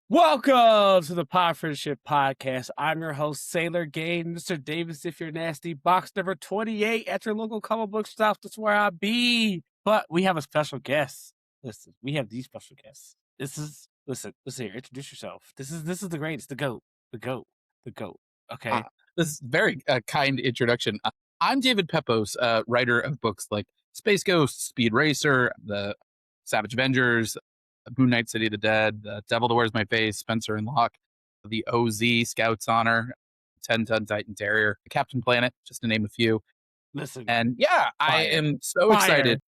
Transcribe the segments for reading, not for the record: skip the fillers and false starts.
Welcome to the Pod Friendship Podcast. I'm your host, Sailor Gain, Mr. Davis. If you're nasty, box number 28 at your local comic book stop. That's where I be. But we have a special guest. Listen, we have these special guests. Listen here. Introduce yourself. This is the greatest, the goat. Uh, Okay. this is very kind introduction. I'm David Pepose, writer of books like Space Ghost, Speed Racer, The Savage Avengers, Moon Knight, City of the Dead, The Devil That Wears My Face, Spencer and Locke, The OZ, Scout's Honor, 10-Ton Titan Terrier, Captain Planet, just to name a few. Listen, And yeah, I fire, am so fire. excited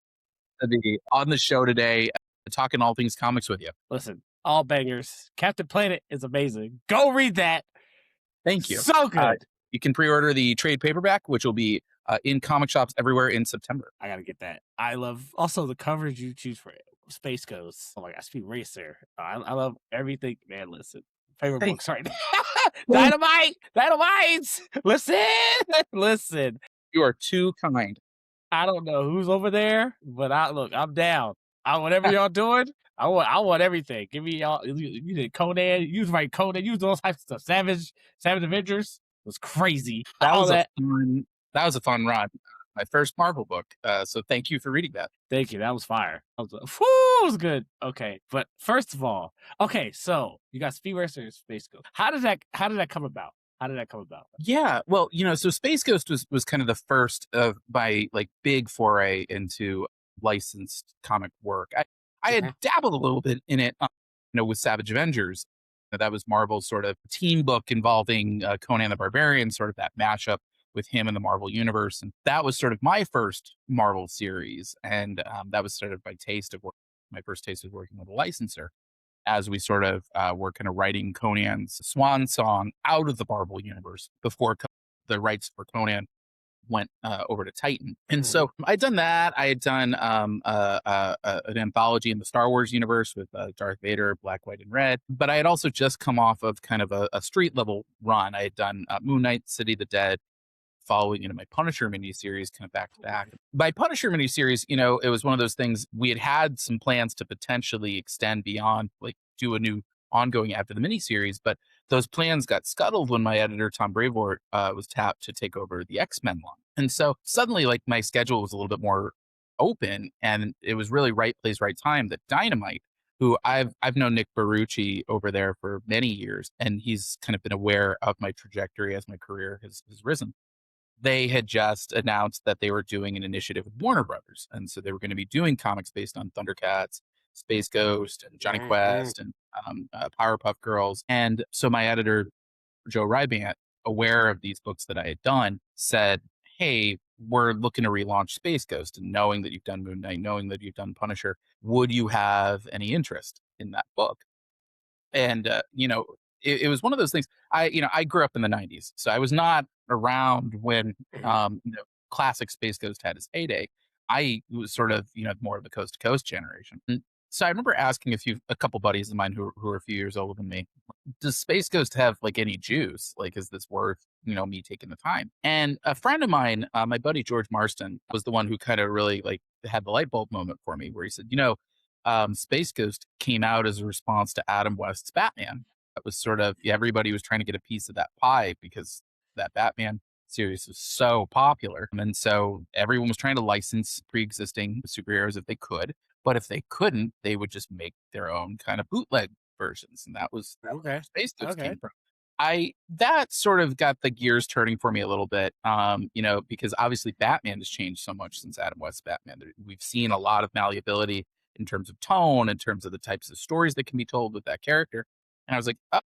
to be on the show today, talking all things comics with you. Listen, all bangers. Captain Planet is amazing. Go read that. Thank you. So good. You can pre-order the trade paperback, which will be in comic shops everywhere in September. I gotta get that. I love also the coverage you choose for Space Ghost. Oh my god, Speed Racer. I love everything. Man, listen. Favorite Thank books right now. you. Dynamite. Listen, listen. You are too kind. I don't know who's over there, but I'm down. Whatever y'all doing, I want everything. Give me y'all. You did Conan. You was writing Conan. You was doing all types of stuff. Savage Avengers was crazy. That All was a that. fun that was a fun run. My first Marvel book. So thank you for reading that. Thank you. That was fire. It was good. Okay, but first of all, okay, so you got Speed Racer and Space Ghost. How did that come about? How did that come about? Yeah, well, so Space Ghost was kind of the first of my like big foray into licensed comic work. I had Okay. dabbled a little bit in it, with Savage Avengers. That was Marvel's sort of team book involving Conan the Barbarian, sort of that mashup with him in the Marvel universe, and that was sort of my first Marvel series, and that was sort of my first taste of working with a licensor as we sort of were kind of writing Conan's swan song out of the Marvel universe before the rights for Conan went over to Titan. And Mhm. so I'd done that. I had done an anthology in the Star Wars universe with Darth Vader, Black, White, and Red. But I had also just come off of kind of a street level run. I had done Moon Knight, City of the Dead, following my Punisher miniseries kind of back to back. My Punisher miniseries, it was one of those things we had some plans to potentially extend beyond, like do a new ongoing after the miniseries, but those plans got scuttled when my editor Tom Brevoort was tapped to take over the X-Men line. And so suddenly, like my schedule was a little bit more open, and it was really right place, right time that Dynamite, who I've known Nick Barucci over there for many years, and he's kind of been aware of my trajectory as my career has risen. They had just announced that they were doing an initiative with Warner Brothers. And so they were going to be doing comics based on Thundercats, Space Ghost, and Johnny Mhm. Quest, and Powerpuff Girls. And so my editor, Joe Rybant, aware of these books that I had done, said, "Hey, we're looking to relaunch Space Ghost. And knowing that you've done Moon Knight, knowing that you've done Punisher, would you have any interest in that book?" And it was one of those things. I grew up in the '90s, so I was not around when Mhm. classic Space Ghost had its heyday. I was sort of more of the coast to coast generation. And so I remember asking a couple buddies of mine who are a few years older than me, does Space Ghost have like any juice? Like, is this worth me taking the time? And a friend of mine, my buddy George Marston, was the one who kind of really like had the light bulb moment for me, where he said, Space Ghost came out as a response to Adam West's Batman. That was sort of, yeah, everybody was trying to get a piece of that pie because that Batman series was so popular. And so everyone was trying to license pre-existing superheroes if they could. But if they couldn't, they would just make their own kind of bootleg versions. And that was where Okay. Space Ghost Okay. came from. I that sort of got the gears turning for me a little bit, because obviously Batman has changed so much since Adam West's Batman. We've seen a lot of malleability in terms of tone, in terms of the types of stories that can be told with that character. And I was like, oh,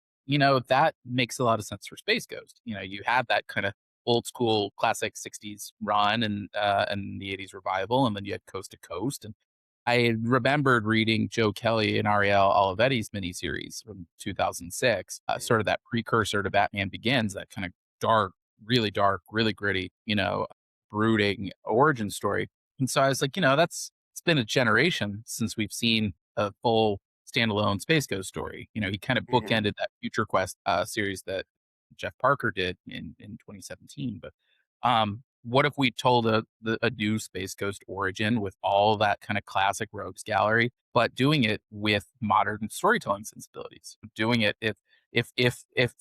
that makes a lot of sense for Space Ghost. You had that kind of old school classic 60s run and the 80s revival, and then you had Coast to Coast. And I remembered reading Joe Kelly and Ariel Olivetti's miniseries from 2006, sort of that precursor to Batman Begins, that kind of dark, really gritty, brooding origin story. And so I was like, it's been a generation since we've seen a full standalone Space Ghost story. He kind of Mhm. bookended that Future Quest series that Jeff Parker did in 2017. But what if we told a new Space Ghost origin with all that kind of classic rogues gallery, but doing it with modern storytelling sensibilities? Doing it if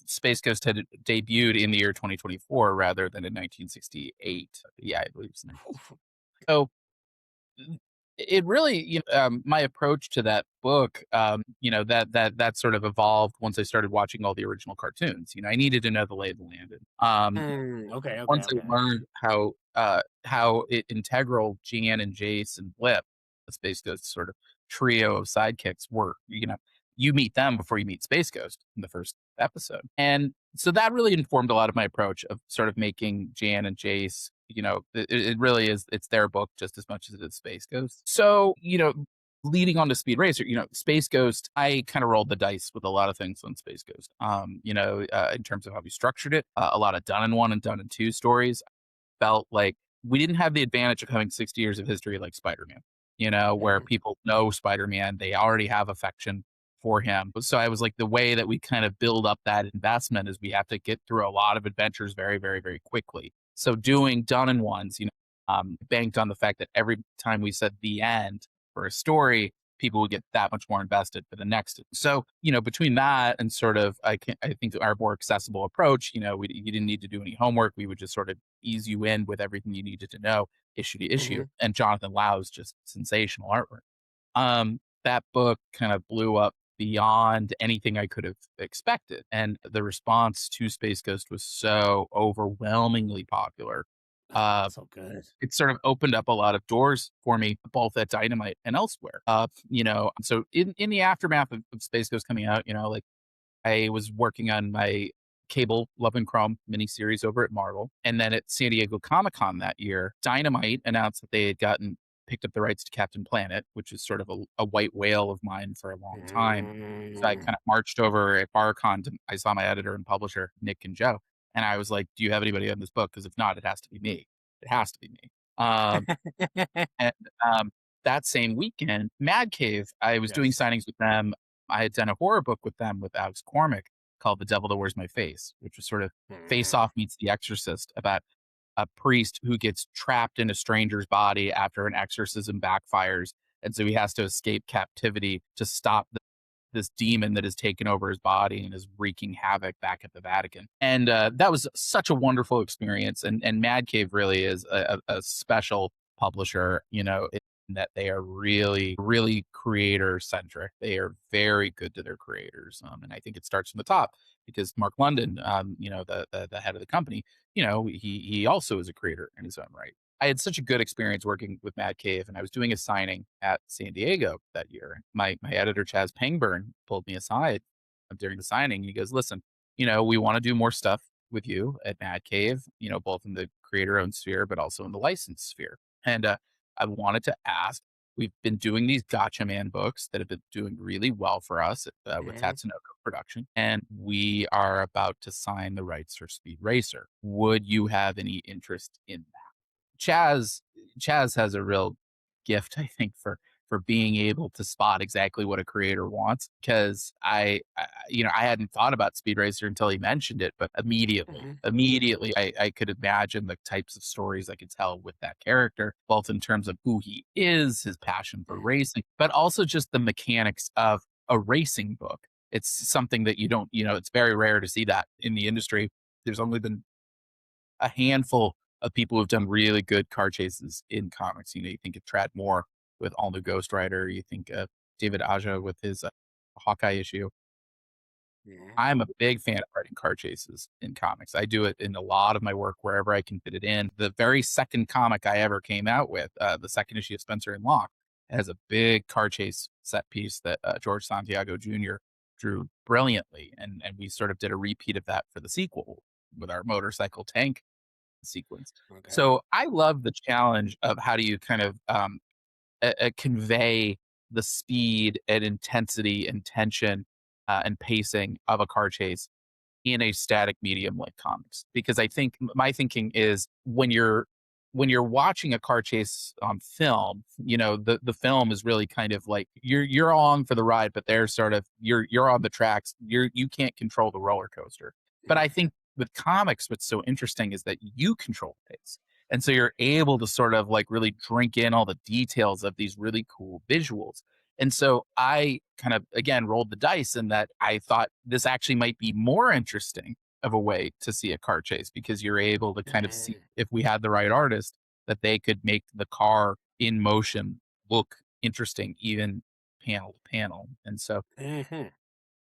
Space Ghost had debuted in the year 2024 rather than in 1968. Yeah, I believe so. So it really, my approach to that book, that sort of evolved once I started watching all the original cartoons. I needed to know the lay of the land. And, Okay, okay, once I okay. learned how integral Jan and Jace and Blip, the Space Ghost sort of trio of sidekicks, were, you meet them before you meet Space Ghost in the first episode, and so that really informed a lot of my approach of sort of making Jan and Jace. It really is. It's their book just as much as it is Space Ghost. So leading on to Speed Racer, Space Ghost, I kind of rolled the dice with a lot of things on Space Ghost. In terms of how we structured it, a lot of done in one and done in two stories. Felt like we didn't have the advantage of having 60 years of history like Spider-Man, where Mhm, people know Spider-Man, they already have affection for him. So I was like, the way that we kind of build up that investment is we have to get through a lot of adventures very, very, very quickly. So doing done in ones, banked on the fact that every time we said the end for a story, people would get that much more invested for the next. So, between that and sort of, I think our more accessible approach, you didn't need to do any homework. We would just sort of ease you in with everything you needed to know issue to issue. mhm. And Jonathan Lau's just sensational artwork. That book kind of blew up beyond anything I could have expected. And the response to Space Ghost was so overwhelmingly popular. Oh, Uh, that's so good. it sort of opened up a lot of doors for me, both at Dynamite and elsewhere. So in the aftermath of Space Ghost coming out, like I was working on my Cable Love and Chrome miniseries over at Marvel. And then at San Diego Comic Con that year, Dynamite announced that they had picked up the rights to Captain Planet, which is sort of a white whale of mine for a long time. So I Mm. kind of marched over at BarCon. I saw my editor and publisher, Nick and Joe. And I was like, do you have anybody on this book? Because if not, it has to be me. It has to be me. Um, and that same weekend, Mad Cave, I was doing Yes. signings with them. I had done a horror book with them with Alex Cormick called The Devil That Wears My Face, which was sort of Face Mm. Off meets The Exorcist, about a priest who gets trapped in a stranger's body after an exorcism backfires. And so he has to escape captivity to stop this demon that has taken over his body and is wreaking havoc back at the Vatican. And that was such a wonderful experience. And Mad Cave really is a special publisher, in that they are really, really creator centric. They are very good to their creators. And I think it starts from the top because Mark London, the head of the company, he also is a creator in his own right. I had such a good experience working with Mad Cave, and I was doing a signing at San Diego that year. My editor Chaz Pangburn pulled me aside during the signing. He goes, "Listen, we want to do more stuff with you at Mad Cave. Both in the creator-owned sphere, but also in the licensed sphere. And I wanted to ask. We've been doing these Gotcha Man books that have been doing really well for us with Mhm. Tatsunoko Production, and we are about to sign the rights for Speed Racer. Would you have any interest in Chaz Chaz has a real gift, I think, for being able to spot exactly what a creator wants. Because I hadn't thought about Speed Racer until he mentioned it, but Mhm. immediately, I could imagine the types of stories I could tell with that character, both in terms of who he is, his passion for Mhm. racing, but also just the mechanics of a racing book. It's something that you don't, it's very rare to see that in the industry. There's only been a handful of people who've done really good car chases in comics. You think of Trad Moore with All New Ghost Rider. You think of David Aja with his Hawkeye issue. Mhm. I'm a big fan of writing car chases in comics. I do it in a lot of my work wherever I can fit it in. The very second comic I ever came out with, the second issue of Spencer and Locke, has a big car chase set piece that George Santiago Jr. drew brilliantly, and we sort of did a repeat of that for the sequel with our motorcycle tank sequence. Okay. So I love the challenge of how do you kind of convey the speed and intensity and tension and pacing of a car chase in a static medium like comics. Because I think my thinking is when you're watching a car chase on film, the film is really kind of like you're on for the ride, but they're sort of you're on the tracks. You can't control the roller coaster. But I Mhm. think with comics, what's so interesting is that you control the pace. And so you're able to sort of like really drink in all the details of these really cool visuals. And so I kind of again rolled the dice in that I thought this actually might be more interesting of a way to see a car chase because you're able to kind of see if we had the right artist that they could make the car in motion look interesting, even panel to panel. And so Mm-hmm.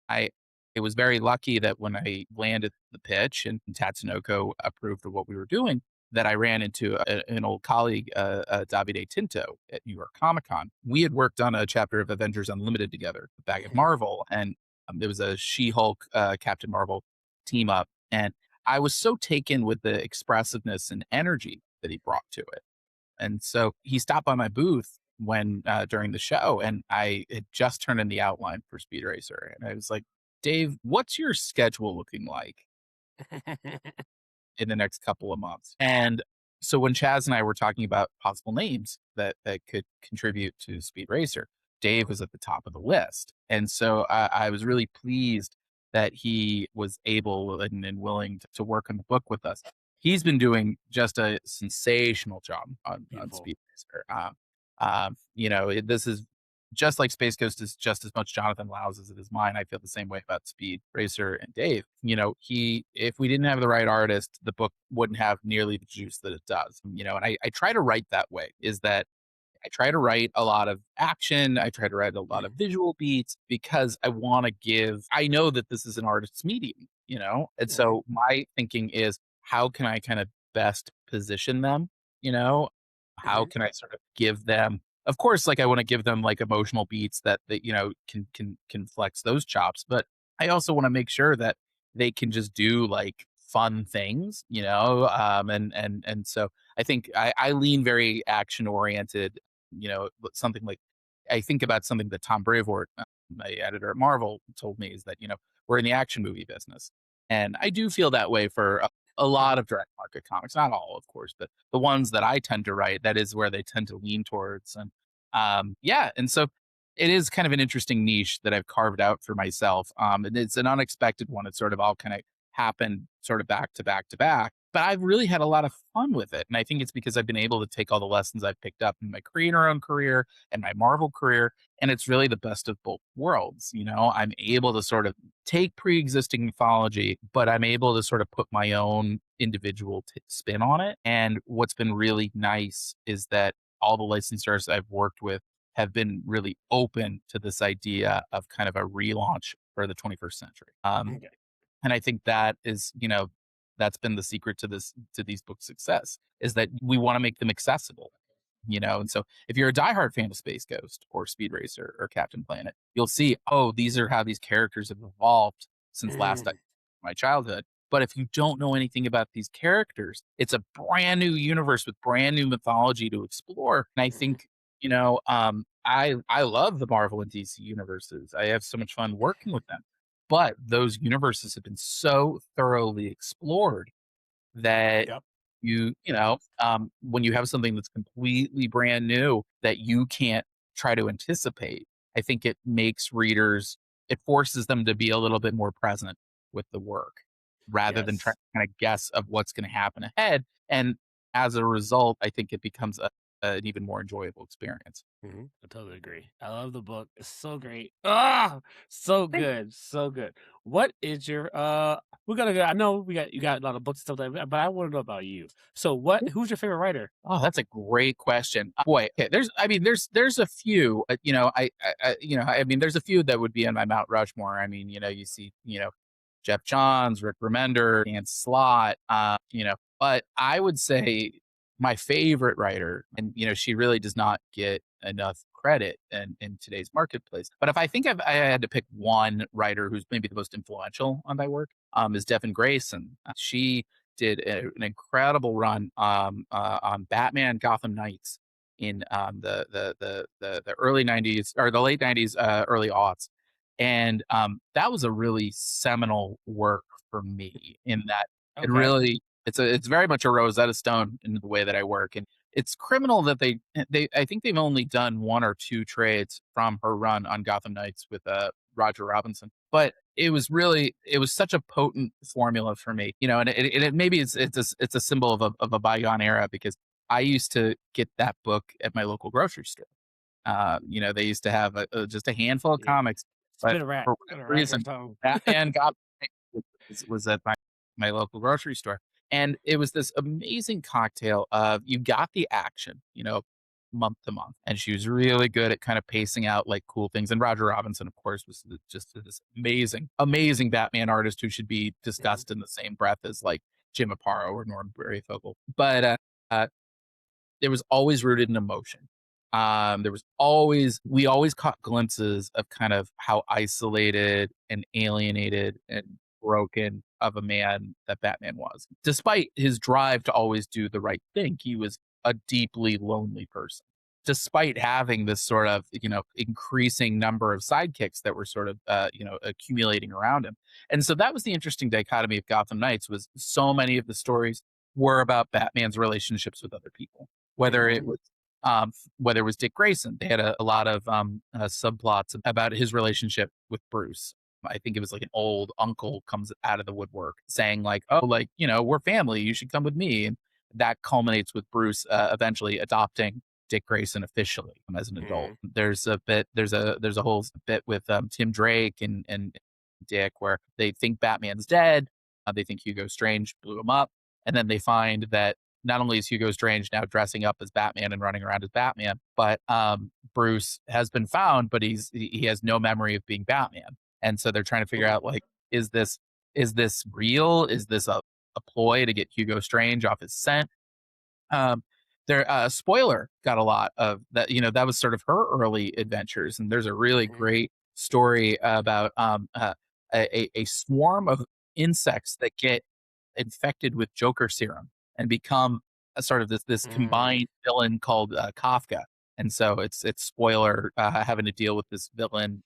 I it was very lucky that when I landed the pitch and Tatsunoko approved of what we were doing, that I ran into an old colleague, Davide Tinto at New York Comic Con. We had worked on a chapter of Avengers Unlimited together back at Mm-hmm. Marvel, and there was a She-Hulk, Captain Marvel team up, and I was so taken with the expressiveness and energy that he brought to it. And so he stopped by my booth when during the show, and I had just turned in the outline for Speed Racer, and I was like, "Dave, what's your schedule looking like in the next couple of months?" And so when Chaz and I were talking about possible names that could contribute to Speed Racer, Dave was at the top of the list, and so I was really pleased that he was able and willing to work on the book with us. He's been doing just a sensational job on Beautiful. Speed Racer. This is just like Space Ghost is just as much Jonathan Lau's as it is mine. I feel the same way about Speed Racer and Dave. If we didn't have the right artist, the book wouldn't have nearly the juice that it does. And I try to write that way. Is that I try to write a lot of action. I try to write a lot of visual beats because I want to I know that this is an artist's medium. And Mm-hmm. so my thinking is, how can I kind of best position them? You know, how Mm-hmm. can I sort of give them, of course, like I want to give them like emotional beats that can flex those chops, but I also want to make sure that they can just do like fun things. And so I think I lean very action oriented, but something like I think about something that Tom Brevoort, my editor at Marvel, told me is that, we're in the action movie business. And I do feel that way for a lot of direct market comics, not all, of course, but the ones that I tend to write, that is where they tend to lean towards. And yeah, and so it is kind of an interesting niche that I've carved out for myself. And it's an unexpected one. It's sort of all kind of happened sort of back to back to back. But I've really had a lot of fun with it. And I think it's because I've been able to take all the lessons I've picked up in my creator owned career and my Marvel career. And it's really the best of both worlds. I'm able to sort of take pre existing mythology, but I'm able to sort of put my own individual spin on it. And what's been really nice is that all the licensors I've worked with have been really open to this idea of kind of a relaunch for the 21st century. Okay. And I think that's been the secret to these books' success is that we want to make them accessible. And so if you're a diehard fan of Space Ghost or Speed Racer or Captain Planet, you'll see, oh, these are how these characters have evolved since Mm. my childhood. But if you don't know anything about these characters, it's a brand new universe with brand new mythology to explore. And I Mhm. think, I love the Marvel and DC universes. I have so much fun working with them. But those universes have been so thoroughly explored that Yep. when you have something that's completely brand new that you can't try to anticipate, I think it forces them to be a little bit more present with the work rather than trying Yes. to kind of guess of what's going to happen ahead. And as a result, I think it becomes an even more enjoyable experience. I totally agree. I love the book. It's so great. Ah, so Thank good, so good. What is your we're gonna go, I know you got a lot of books and stuff like that, but I want to know about you. So you. who's your favorite writer? Oh, that's a great question. Boy, okay, there's a few, there's a few that would be in my Mount Rushmore. I mean, you see, Jeff Johns, Rick Remender, Dan Slott, but I would say my favorite writer, and she really does not get enough credit in today's marketplace. But if I think I had to pick one writer who's maybe the most influential on my work, is Devin Grayson. She did an incredible run on Batman Gotham Knights in the early '90s or the late '90s, early aughts, and that was a really seminal work for me in that Okay. it's very much a Rosetta Stone in the way that I work, and it's criminal that they I think they've only done one or two trades from her run on Gotham Knights with Roger Robinson, but it was such a potent formula for me, and it maybe it's a symbol of a bygone era, because I used to get that book at my local grocery store. They used to have just a handful of Yeah. comics, It's but been a wrap. for Been a whatever reason, record song. Batman got was at my local grocery store. And it was this amazing cocktail of, you got the action, month to month. And she was really good at kind of pacing out like cool things. And Roger Robinson, of course, was just this amazing, amazing Batman artist who should be Mhm. discussed in the same breath as like Jim Aparo or Norm Brayfogle. But uh, it was always rooted in emotion. We always caught glimpses of kind of how isolated and alienated and broken of a man that Batman was. Despite his drive to always do the right thing, he was a deeply lonely person. Despite having this sort of, increasing number of sidekicks that were sort of, accumulating around him. And so that was the interesting dichotomy of Gotham Knights, was so many of the stories were about Batman's relationships with other people, whether it Mhm. was whether it was Dick Grayson. They had a lot of subplots about his relationship with Bruce. I think it was like an old uncle comes out of the woodwork saying like, "Oh, like, we're family. You should come with me." And that culminates with Bruce eventually adopting Dick Grayson officially as an adult. Mhm. There's a whole bit with Tim Drake and Dick, where they think Batman's dead. They think Hugo Strange blew him up, and then they find that not only is Hugo Strange now dressing up as Batman and running around as Batman, but Bruce has been found, but he has no memory of being Batman. And so they're trying to figure Mhm. out, like, is this real? Is this a ploy to get Hugo Strange off his scent? Um, Spoiler got a lot of that. That was sort of her early adventures, and there's a really Mhm. great story about a swarm of insects that get infected with Joker serum and become a sort of this Mhm. combined villain called Kafka. And so it's spoiler having to deal with this villain,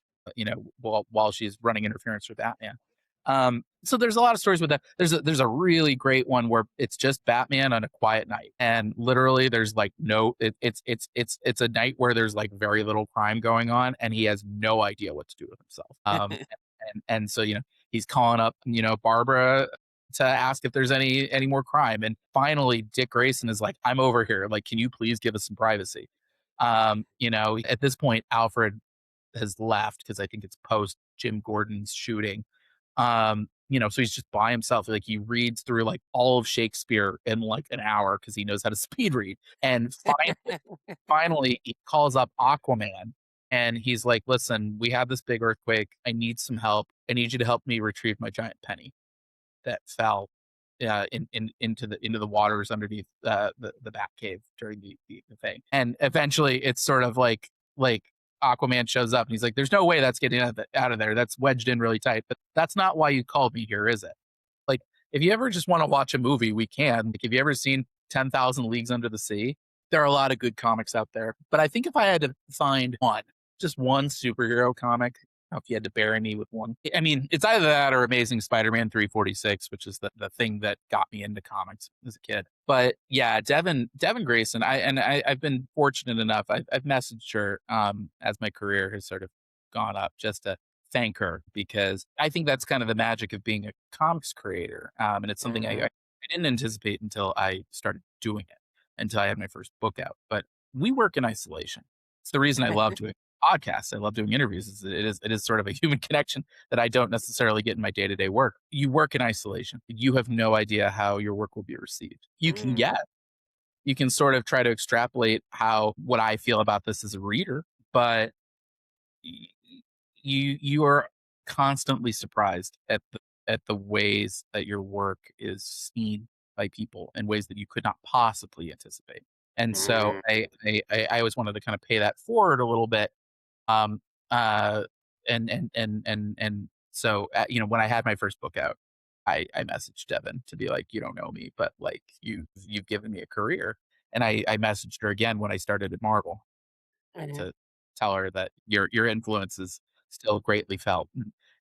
while she's running interference with Batman. So there's a lot of stories with that. There's a really great one where it's just Batman on a quiet night, and literally there's like it's a night where there's like very little crime going on, and he has no idea what to do with himself. And so he's calling up Barbara to ask if there's any more crime, and finally Dick Grayson is like, "I'm over here. Like, can you please give us some privacy?" At this point, Alfred has left because I think it's post Jim Gordon's shooting. So he's just by himself. Like, he reads through like all of Shakespeare in like an hour because he knows how to speed read. And finally, he calls up Aquaman, and he's like, "Listen, we have this big earthquake. I need some help. I need you to help me retrieve my giant penny that fell into the waters underneath the Batcave during the thing." And eventually, it's sort of like Aquaman shows up, and he's like, "There's no way that's getting out of there. That's wedged in really tight. But that's not why you called me here, is it? Like, if you ever just want to watch a movie, we can. Like, have you ever seen 10,000 Leagues Under the Sea? There are a lot of good comics out there, but I think if I had to find just one superhero comic, if you had to bury me with one, I mean, it's either that or Amazing Spider-Man 346, which is the thing that got me into comics as a kid. But yeah, Devin Grayson, I've been fortunate enough. I've messaged her as my career has sort of gone up, just to thank her, because I think that's kind of the magic of being a comics creator. And it's something I Mhm. didn't anticipate until I started doing it, until I had my first book out. But we work in isolation. It's the reason I love doing podcasts. I love doing interviews. It is sort of a human connection that I don't necessarily get in my day to day work. You work in isolation. You have no idea how your work will be received. Mhm. You can sort of try to extrapolate how what I feel about this as a reader, but y- you are constantly surprised at the ways that your work is seen by people in ways that you could not possibly anticipate. And so Mhm. I always wanted to kind of pay that forward a little bit. Um, uh, and so when I had my first book out, I messaged Devin to be like, "You don't know me, but like you've given me a career." And I messaged her again when I started at Marvel Mhm. to tell her that your influence is still greatly felt.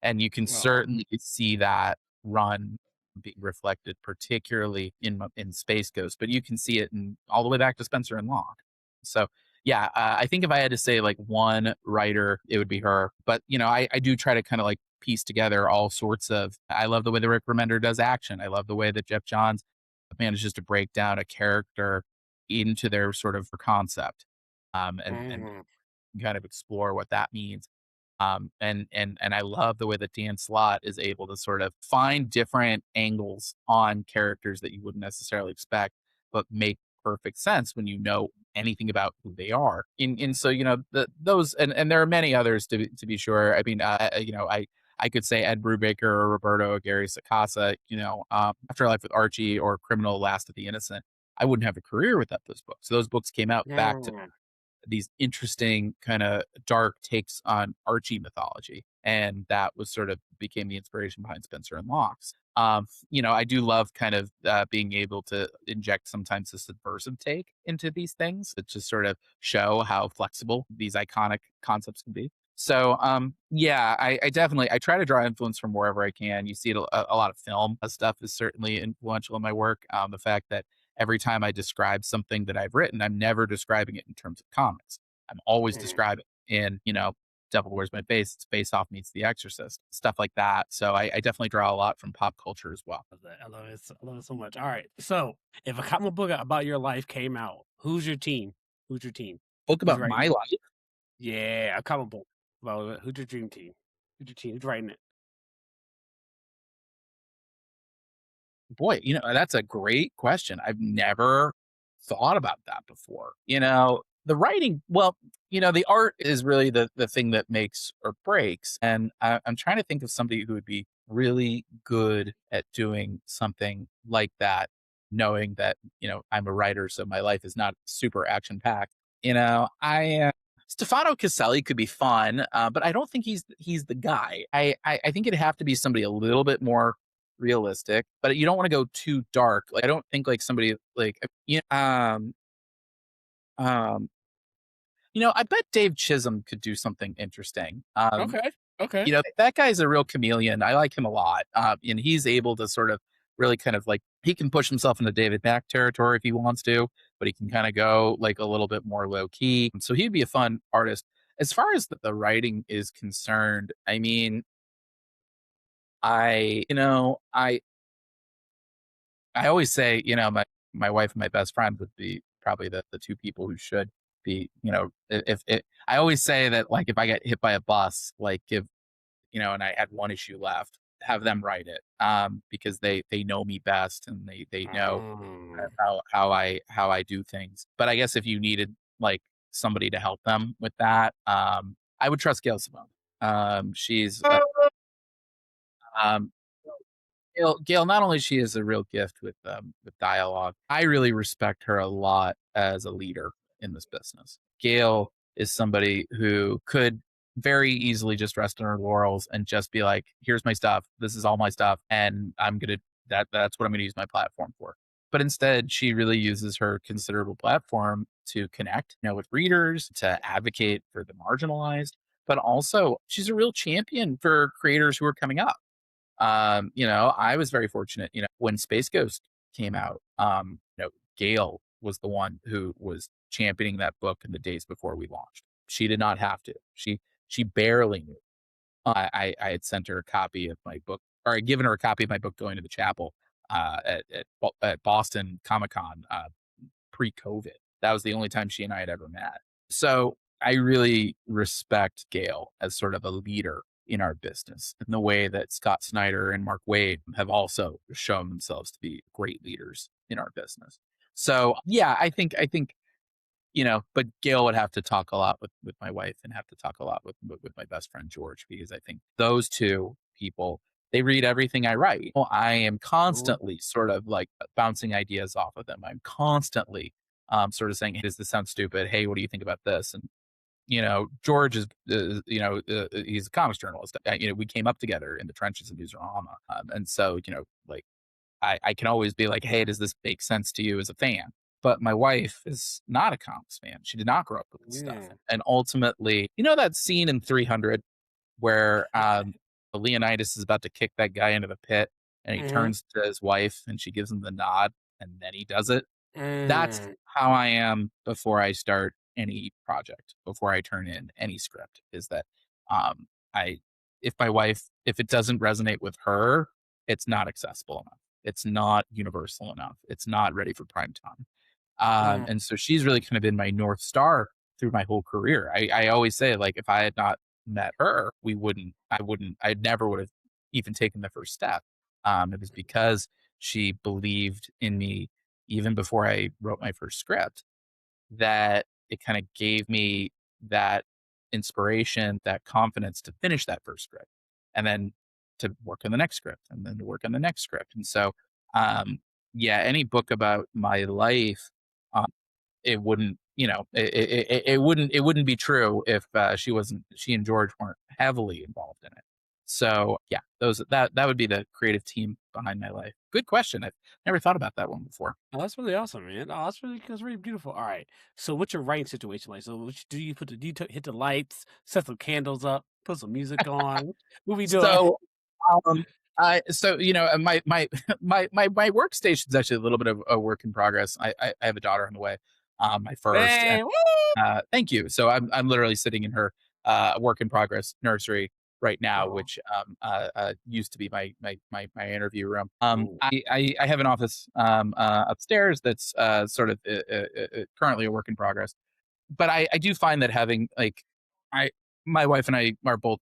And you can Aw. certainly see that run being reflected, particularly in Space Ghost, but you can see it in all the way back to Spencer and Locke. So yeah, I think if I had to say like one writer, it would be her. But I do try to kind of like piece together all sorts of. I love the way that Rick Remender does action. I love the way that Jeff Johns manages to break down a character into their sort of concept, and Mm. kind of explore what that means. And I love the way that Dan Slott is able to sort of find different angles on characters that you wouldn't necessarily expect, but make perfect sense when you know anything about who they are. And so those and there are many others to be sure. I mean, I could say Ed Brubaker or Roberto or Gary Sacasa. Afterlife with Archie or Criminal Last of the Innocent. I wouldn't have a career without those books. Those books came out back to Mm. these interesting kind of dark takes on Archie mythology. And that was sort of became the inspiration behind Spencer and Locks. I do love kind of being able to inject sometimes a subversive take into these things to just sort of show how flexible these iconic concepts can be. So yeah, I definitely I try to draw influence from wherever I can. You see it a lot of film stuff is certainly influential in my work. The fact that every time I describe something that I've written, I'm never describing it in terms of comics. I'm always Mm. describing in, Devil Wears My Face, it's Face Off meets The Exorcist, stuff like that. So I definitely draw a lot from pop culture as well. Love that. I love it. I love it so much. All right. So, if a comic book about your life came out, who's your team? Who's your team? Book Who's about writing my it? life. Yeah, a comic book. Well, who's your dream team? Who's your team? Who's writing it? Boy, that's a great question. I've never thought about that before. The writing, well, the art is really the thing that makes or breaks. And I'm trying to think of somebody who would be really good at doing something like that, knowing that, I'm a writer, so my life is not super action packed. Stefano Caselli could be fun, but I don't think he's the guy. I think it'd have to be somebody a little bit more realistic, but you don't want to go too dark. Like I don't think like somebody like um I bet Dave Chisholm could do something interesting. Okay. Okay. That guy's a real chameleon. I like him a lot. And he's able to sort of really kind of like he can push himself into David Mack territory if he wants to, but he can kind of go like a little bit more low key. So he'd be a fun artist. As far as the writing is concerned, I mean, I always say, my wife and my best friend would be probably the two people who should be, if I always say that like if I get hit by a bus, like give, and I had one issue left, have them write it. Because they know me best and they know Mm. how I do things. But I guess if you needed like somebody to help them with that, I would trust Gail Simone. She's um Gail, not only she is a real gift with dialogue, I really respect her a lot as a leader in this business. Gail is somebody who could very easily just rest on her laurels and just be like, "Here's my stuff. This is all my stuff, and that's what I'm gonna use my platform for." But instead, she really uses her considerable platform to connect, with readers, to advocate for the marginalized, but also she's a real champion for creators who are coming up. I was very fortunate, when Space Ghost came out, Gail was the one who was championing that book in the days before we launched. She did not have to. She barely knew. I had sent her a copy of my book, or I'd given her a copy of my book going to the chapel at Boston Comic Con pre-COVID. That was the only time she and I had ever met. So I really respect Gail as sort of a leader in our business in the way that Scott Snyder and Mark Waid have also shown themselves to be great leaders in our business. So yeah, I think but Gail would have to talk a lot with my wife and have to talk a lot with my best friend George, because I think those two people, they read everything I write. Well, I am Ooh. constantly sort of like bouncing ideas off of them. I'm constantly sort of saying, hey, does this sound stupid? Hey, what do you think about this? And George is, he's a comics journalist. We came up together in the trenches of Newsarama. And so, like I can always be like, hey, does this make sense to you as a fan? But my wife is not a comics fan. She did not grow up with this stuff. Mm. And ultimately, that scene in 300 where Leonidas is about to kick that guy into the pit and he Mm-hmm. turns to his wife and she gives him the nod and then he does it. That's Mm. how I am before I start any project, before I turn in any script, is that um, I if my wife, if it doesn't resonate with her, it's not accessible enough. It's not universal enough. It's not ready for prime time. Mm. And so she's really kind of been my North Star through my whole career. I always say, like, if I had not met her, I never would have even taken the first step. It was because she believed in me even before I wrote my first script, that it kind of gave me that inspiration, that confidence to finish that first script and then to work on the next script and then to work on the next script. And so, um, yeah, any book about my life, um, it wouldn't, it wouldn't be true if she and George weren't heavily involved in it. So yeah, that would be the creative team behind my life. Good question. I've never thought about that one before. Oh, that's really awesome, man. Oh, that's really beautiful. All right. So, what's your writing situation like? So, do you hit the lights, set some candles up, put some music on? What we doing? So, um, my my workstation is actually a little bit of a work in progress. I have a daughter on the way, my first, and Man, woo! thank you. So I'm literally sitting in her work in progress nursery right now, Oh, which used to be my interview room. ooh. I have an office upstairs that's sort of currently a work in progress, but I do find that having like I my wife and I are both,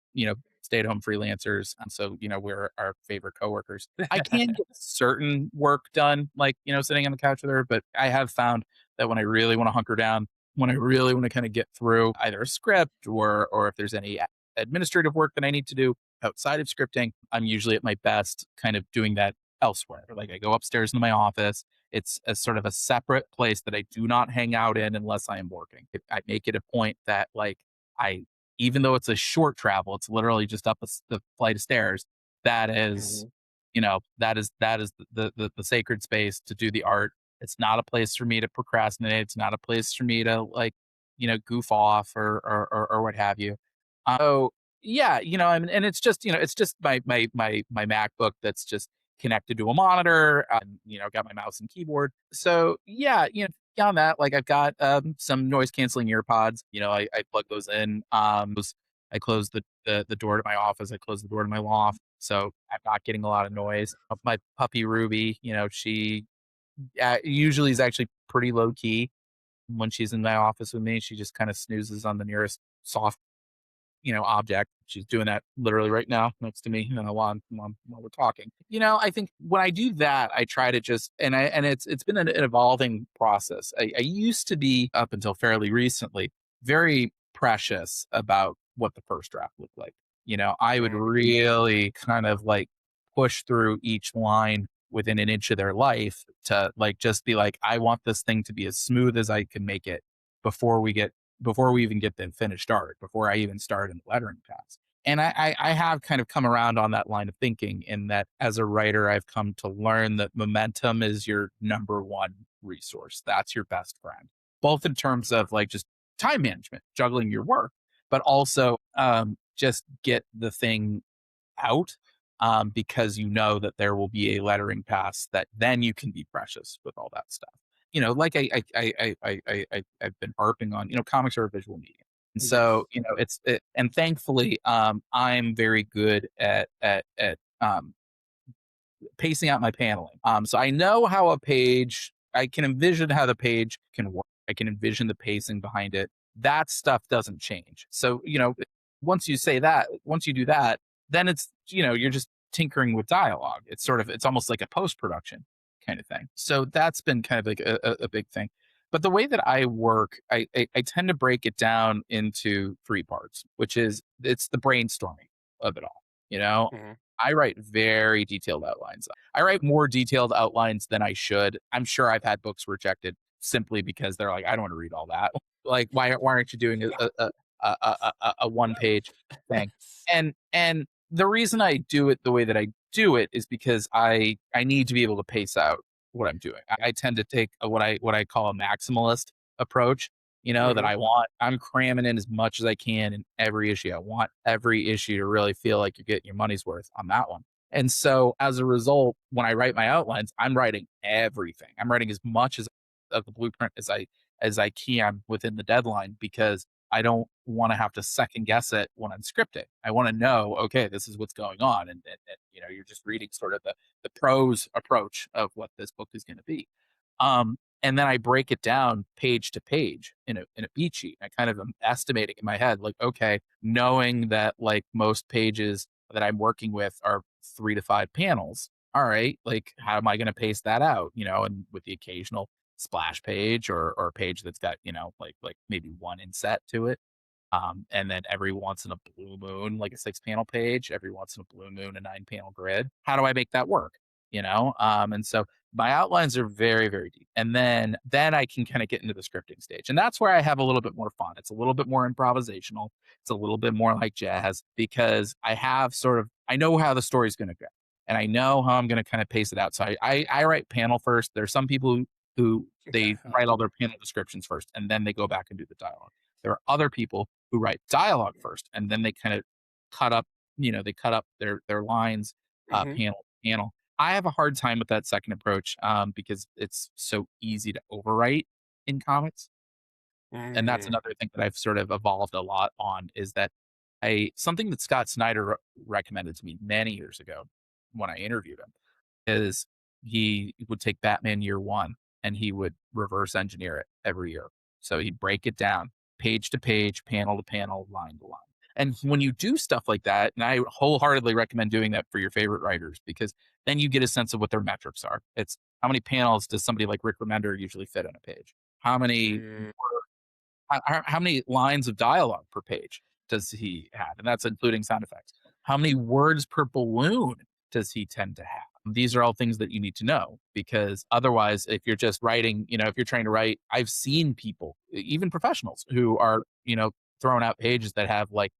stay-at-home freelancers, and so, we're our favorite coworkers. I can get certain work done, like, sitting on the couch with her, but I have found that when I really wanna hunker down, when I really wanna kinda get through either a script or if there's any administrative work that I need to do outside of scripting, I'm usually at my best kind of doing that elsewhere. Like, I go upstairs into my office. It's a sort of a separate place that I do not hang out in unless I am working. I make it a point that, like, I even though it's a short travel, it's literally just up the flight of stairs. That is, Mhm, that is the sacred space to do the art. It's not a place for me to procrastinate. It's not a place for me to, like, goof off or what have you. So yeah, I mean, and it's just my MacBook that's just connected to a monitor. Got my mouse and keyboard. So yeah, beyond that, like, I've got some noise canceling ear pods. I plug those in. I close the door to my office. I close the door to my loft, so I'm not getting a lot of noise. My puppy Ruby, she usually is actually pretty low key when she's in my office with me. She just kind of snoozes on the nearest soft object. She's doing that literally right now next to me, while we're talking. I think when I do that, I try to just and it's been an evolving process. I used to be, up until fairly recently, very precious about what the first draft looked like. I would mhm, really kind of like push through each line within an inch of their life to, like, just be like, I want this thing to be as smooth as I can make it before we get before we even get the finished art, before I even start in the lettering pass. And I have kind of come around on that line of thinking, in that as a writer, I've come to learn that momentum is your number one resource. That's your best friend, both in terms of, like, just time management, juggling your work, but also just get the thing out, because you know that there will be a lettering pass that then you can be precious with all that stuff. Like I've been harping on, comics are a visual medium. And so, yes. and thankfully, I'm very good at pacing out my paneling. So I know how I can envision how the page can work. I can envision the pacing behind it. That stuff doesn't change. So, once you do that, then you're just tinkering with dialogue. It's almost like a post production kind of thing. So that's been kind of like a big thing. But the way that I work, I tend to break it down into three parts, which is, it's the brainstorming of it all. You know, Mhm. I write very detailed outlines. I write more detailed outlines than I should. I'm sure I've had books rejected simply because they're like, I don't want to read all that. Like, why aren't you doing a one page thing? And the reason I do it the way that I do it is because I need to be able to pace out what I'm doing. I tend to take what I call a maximalist approach. That Mhm. I'm cramming in as much as I can in every issue. I want every issue to really feel like you're getting your money's worth on that one. And so as a result, when I write my outlines, I'm writing everything. I'm writing as much as of the blueprint as I can within the deadline, because I don't want to have to second guess it when I'm scripting. I want to know, okay, this is what's going on. And you're just reading sort of the prose approach of what this book is going to be. And then I break it down page to page in a beat sheet. I kind of am estimating in my head, like, okay, knowing that like most pages that I'm working with are 3 to 5 panels. All right, like how am I going to pace that out? And with the occasional splash page or a page that's got, like maybe one inset to it. And then every once in a blue moon, like a 6 panel page, every once in a blue moon, a 9 panel grid. How do I make that work? And so my outlines are very, very deep. And then I can kind of get into the scripting stage. And that's where I have a little bit more fun. It's a little bit more improvisational. It's a little bit more like jazz because I know how the story's going to go. And I know how I'm going to kind of pace it out. So I write panel first. There's some people who they write all their panel descriptions first and then they go back and do the dialogue. There are other people who write dialogue first and then they kind of cut up, they cut up their lines Mhm. panel to panel. I have a hard time with that second approach because it's so easy to overwrite in comics. And that's Mm. another thing that I've sort of evolved a lot on is that something that Scott Snyder recommended to me many years ago when I interviewed him is he would take Batman Year One and he would reverse engineer it every year. So he'd break it down page to page, panel to panel, line to line. And when you do stuff like that, and I wholeheartedly recommend doing that for your favorite writers because then you get a sense of what their metrics are. It's how many panels does somebody like Rick Remender usually fit on a page? How many Mm. how many lines of dialogue per page does he have? And that's including sound effects. How many words per balloon does he tend to have? These are all things that you need to know because otherwise, if you're just writing, if you're trying to write, I've seen people, even professionals, who are, throwing out pages that have like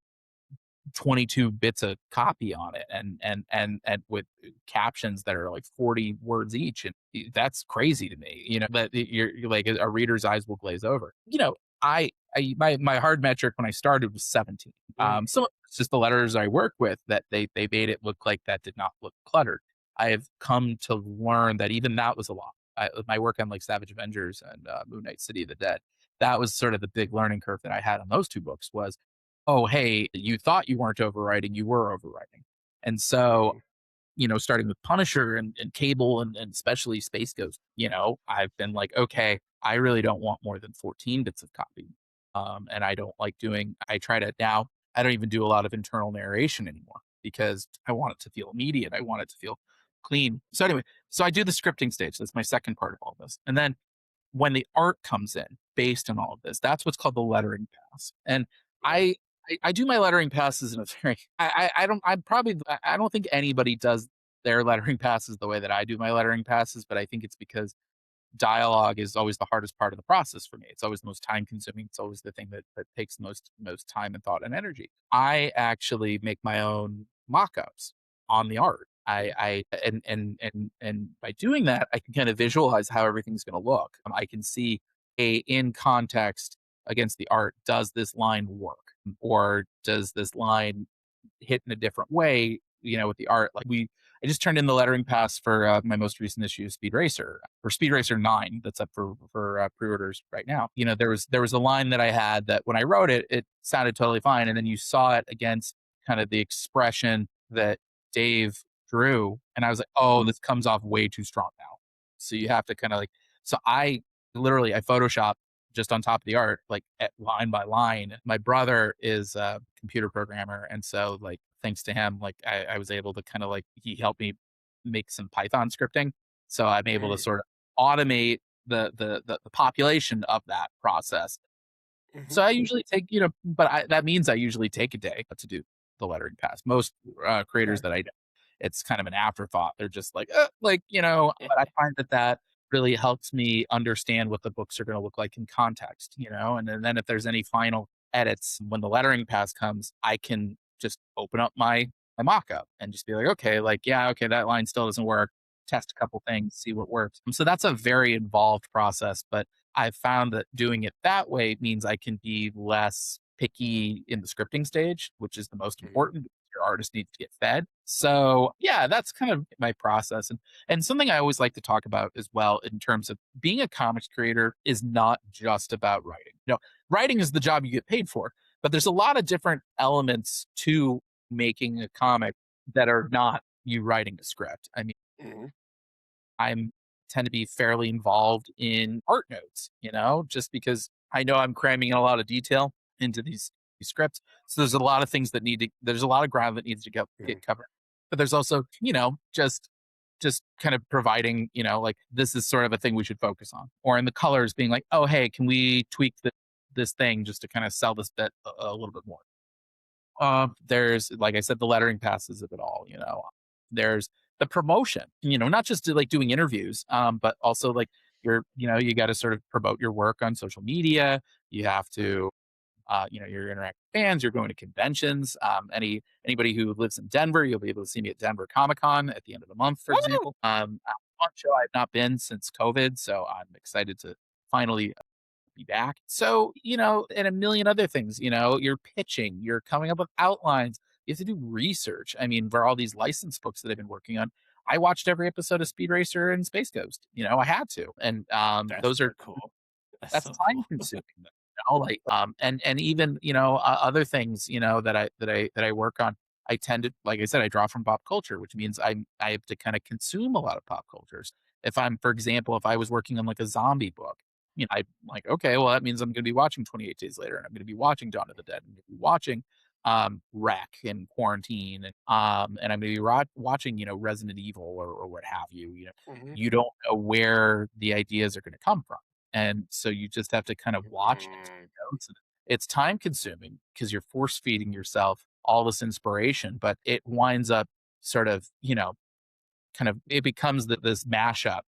22 bits of copy on it and with captions that are like 40 words each and that's crazy to me that you're like a reader's eyes will glaze over my hard metric when I started was 17. Mm. So it's just the letters I work with that they made it look like that did not look cluttered. I have come to learn that even that was a lot. My work on like Savage Avengers and Moon Knight City of the Dead, that was sort of the big learning curve that I had on those two books was, oh, hey, you thought you weren't overwriting, you were overwriting. And so, Mhm. starting with Punisher and Cable and especially Space Ghost, I've been like, okay, I really don't want more than 14 bits of copy. And I don't like I try to now, I don't even do a lot of internal narration anymore because I want it to feel immediate. I want it to feel clean. So anyway, so I do the scripting stage. That's my second part of all this. And then when the art comes in based on all of this, that's what's called the lettering pass. And Yeah. I I do my lettering passes in a very I don't I'm probably I don't think anybody does their lettering passes the way that I do my lettering passes, but I think it's because dialogue is always the hardest part of the process for me. It's always the most time consuming. It's always the thing that takes most time and thought and energy. I actually make my own mock-ups on the art. Mm. And by doing that, I can kind of visualize how everything's going to look. I can see in context against the art, does this line work? Or does this line hit in a different way, with the art? I just turned in the lettering pass for my most recent issue, Speed Racer, or Speed Racer 9, that's up for pre-orders right now. There was a line that I had that when I wrote it, it sounded totally fine, and then you saw it against kind of the expression that Dave drew, and I was like, oh, this comes off way too strong now. So you have to kind of like, so I Photoshop just on top of the art, like at line by line. My brother is a computer programmer, and so like thanks to him, like I was able to kind of like he helped me make some Python scripting, so I'm able to Mm. sort of automate the population of that process. So Mhm. I usually take, but that means I usually take a day to do the lettering pass. Most creators Okay. that I know, it's kind of an afterthought. They're just like, but I find that really helps me understand what the books are going to look like in context, and then if there's any final edits when the lettering pass comes, I can just open up my mock-up and just be like, okay, like, yeah, okay, that line still doesn't work. Test a couple things, see what works. So that's a very involved process, but I've found that doing it that way means I can be less picky in the scripting stage, which is the most Mhm. important. You're artist needs to get fed. So yeah, that's kind of my process. And something I always like to talk about as well in terms of being a comics creator is not just about writing. Writing is the job you get paid for, but there's a lot of different elements to making a comic that are not you writing a script. I mean, Mhm. I'm tend to be fairly involved in art notes, just because I know I'm cramming in a lot of detail into these scripts. So there's a lot of things that there's a lot of ground that needs to Mhm. get covered. But there's also, just kind of providing, like this is sort of a thing we should focus on. Or in the colors being like, oh hey, can we tweak this thing just to kind of sell this bit a little bit more? There's, like I said, the lettering passes of it all. There's the promotion. Not just like doing interviews, but also like you got to sort of promote your work on social media. You have to, you're interacting with fans. You're going to conventions. Anybody who lives in Denver, you'll be able to see me at Denver Comic Con at the end of the month, for Woo! example. One show I've not been since COVID, so I'm excited to finally be back. So, and a million other things, you're pitching, you're coming up with outlines. You have to do research. I mean, for all these licensed books that I've been working on, I watched every episode of Speed Racer and Space Ghost. I had to. And That's those so are cool. That's that's so time cool. consuming. Like and even other things that I work on. I tend to, like I said, I draw from pop culture, which means I have to kind of consume a lot of pop cultures. If I'm, for example, if I was working on like a zombie book, I'm like, okay, well that means I'm going to be watching 28 Days Later, and I'm going to be watching Dawn of the Dead, and I'm going to be watching Wreck and Quarantine, and I'm going to be watching Resident Evil or what have you. Mhm. You don't know where the ideas are going to come from. And so you just have to kind of watch and take Mm. notes. And it's time consuming because you're force feeding yourself all this inspiration, but it winds up sort of, kind of, it becomes this mashup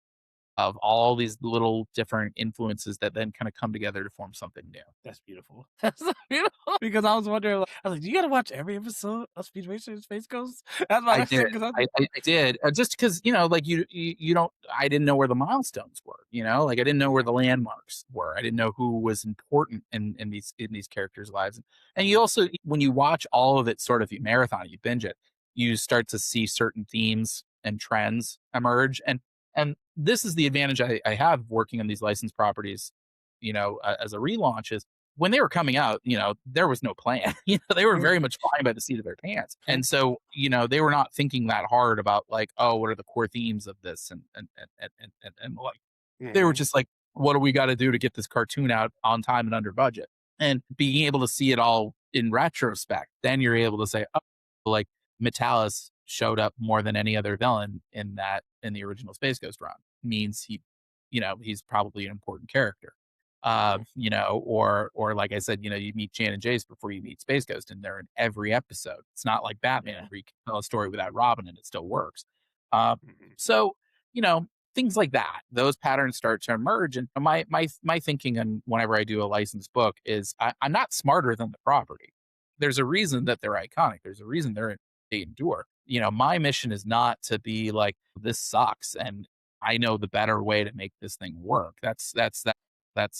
of all these little different influences that then kind of come together to form something new. That's beautiful. That's so beautiful because I was wondering, like, I was like, "Do you gotta watch every episode of Speed Racer and Space Ghost?" That's my I next did. thing because I'm I did, just because, like, you don't I didn't know where the milestones were, like, I didn't know where the landmarks were. I didn't know who was important in these characters' lives, and you also, when you watch all of it sort of, you marathon, you binge it, you start to see certain themes and trends emerge, and this is the advantage I have working on these licensed properties, as a relaunch is when they were coming out, there was no plan. They were very much flying by the seat of their pants. And so, they were not thinking that hard about like, oh, what are the core themes of this? And like they were Mhm. just like, what do we got to do to get this cartoon out on time and under budget? And being able to see it all in retrospect, then you're able to say, oh, like Metalis showed up more than any other villain in the original Space Ghost run. Means he's probably an important character. Mhm. Or like I said, you meet Jan and Jace before you meet Space Ghost, and they're in every episode. It's not like Batman Yeah. where you can tell a story without Robin and it still works. Uh, Mhm. so you know things like that, those patterns start to emerge. And my thinking, and whenever I do a licensed book, is I'm not smarter than the property. There's a reason that they're iconic. There's a reason they endure. My mission is not to be like, this sucks and I know the better way to make this thing work. That's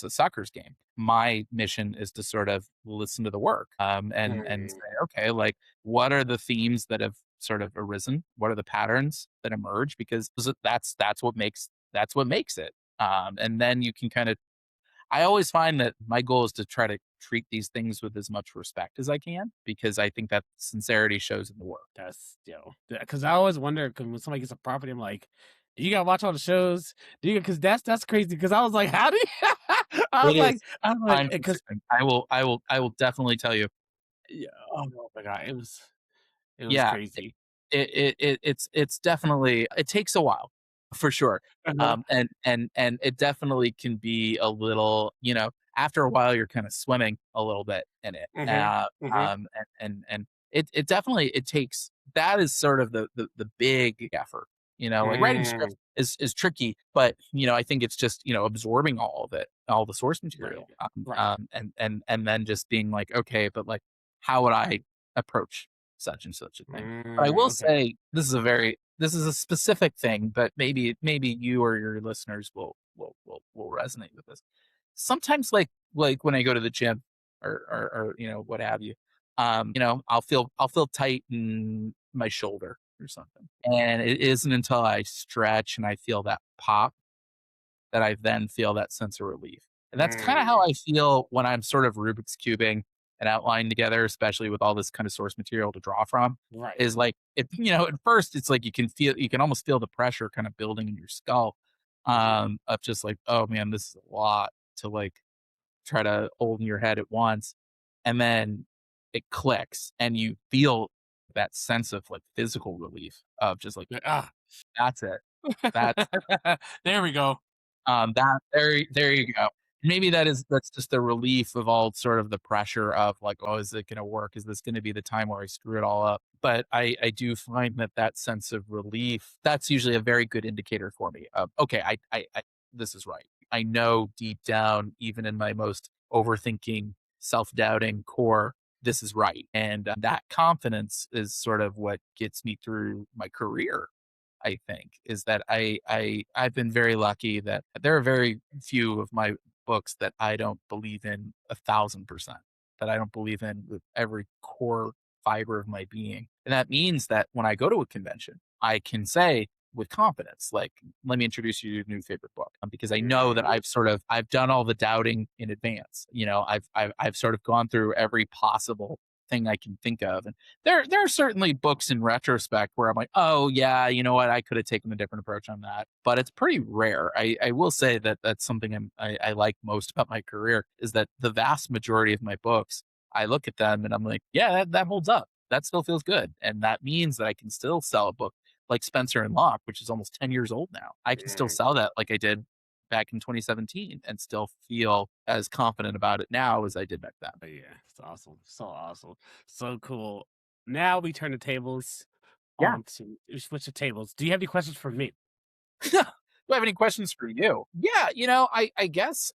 a sucker's game. My mission is to sort of listen to the work, and Mhm. say, okay, like what are the themes that have sort of arisen? What are the patterns that emerge? Because that's what makes it. And then you can kind of. I always find that my goal is to try to treat these things with as much respect as I can, because I think that sincerity shows in the work. That's because I always wonder 'cause when somebody gets a property, I'm like, "Do you gotta watch all the shows? Do you?" Because that's crazy. Because I was like, "How do you?" It is I was like, time because consuming. I will definitely tell you. yeah, oh my god, it was Yeah, crazy. it's definitely, it takes a while, for sure. Uh-huh. And it definitely can be a little, after a while you're kind of swimming a little bit in it. Mhm. Mhm. And it definitely, it takes, that is sort of the big effort. Like writing Mm. scripts is tricky, but I think it's just, absorbing all of it, all the source Right. material, Right. and then just being like, okay, but like, how would I approach such and such a thing? But I Mm, will okay. say this is a specific thing, but maybe you or your listeners will resonate with this. Sometimes, like when I go to the gym, or what have you, I'll feel tight in my shoulder or something. And it isn't until I stretch and I feel that pop that I then feel that sense of relief. And that's kind of how Mm, I feel when I'm sort of Rubik's cubing and outlining together, especially with all this kind of source material to draw from. right. Is like at first it's like you can almost feel the pressure kind of building in your skull, Mhm. of just like, oh man, this is a lot to like try to hold in your head at once. And then it clicks and you feel that sense of like physical relief of just like, Like, ah. that's it. That's There we go. that there you go. Maybe that's just the relief of all sort of the pressure of like, oh, is it going to work? Is this going to be the time where I screw it all up? But I do find that sense of relief, that's usually a very good indicator for me of, okay, I this is right. I know deep down, even in my most overthinking, self-doubting core, this is right. And that confidence is sort of what gets me through my career. I think is that I've been very lucky that there are very few of my books that I don't believe in 1,000%, that I don't believe in with every core fiber of my being. And that means that when I go to a convention, I can say with confidence, like, let me introduce you to a new favorite book, because I know that Mhm. I've done all the doubting in advance. I've sort of gone through every possible thing I can think of. And there are certainly books in retrospect where I'm like, oh yeah, you know what, I could have taken a different approach on that. But it's pretty rare. I will say that that's something I like most about my career is that the vast majority of my books, I look at them and I'm like, yeah, that holds up. That still feels good. And that means that I can still sell a book like Spencer and Locke, which is almost 10 years old now. I can still Mm. sell that like I did back in 2017 and still feel as confident about it now as I did back then. But yeah, it's awesome. So awesome. So cool. Now we turn the tables Yeah. on to we switch the tables. Do you have any questions for me? Do I have any questions for you? Yeah, I guess,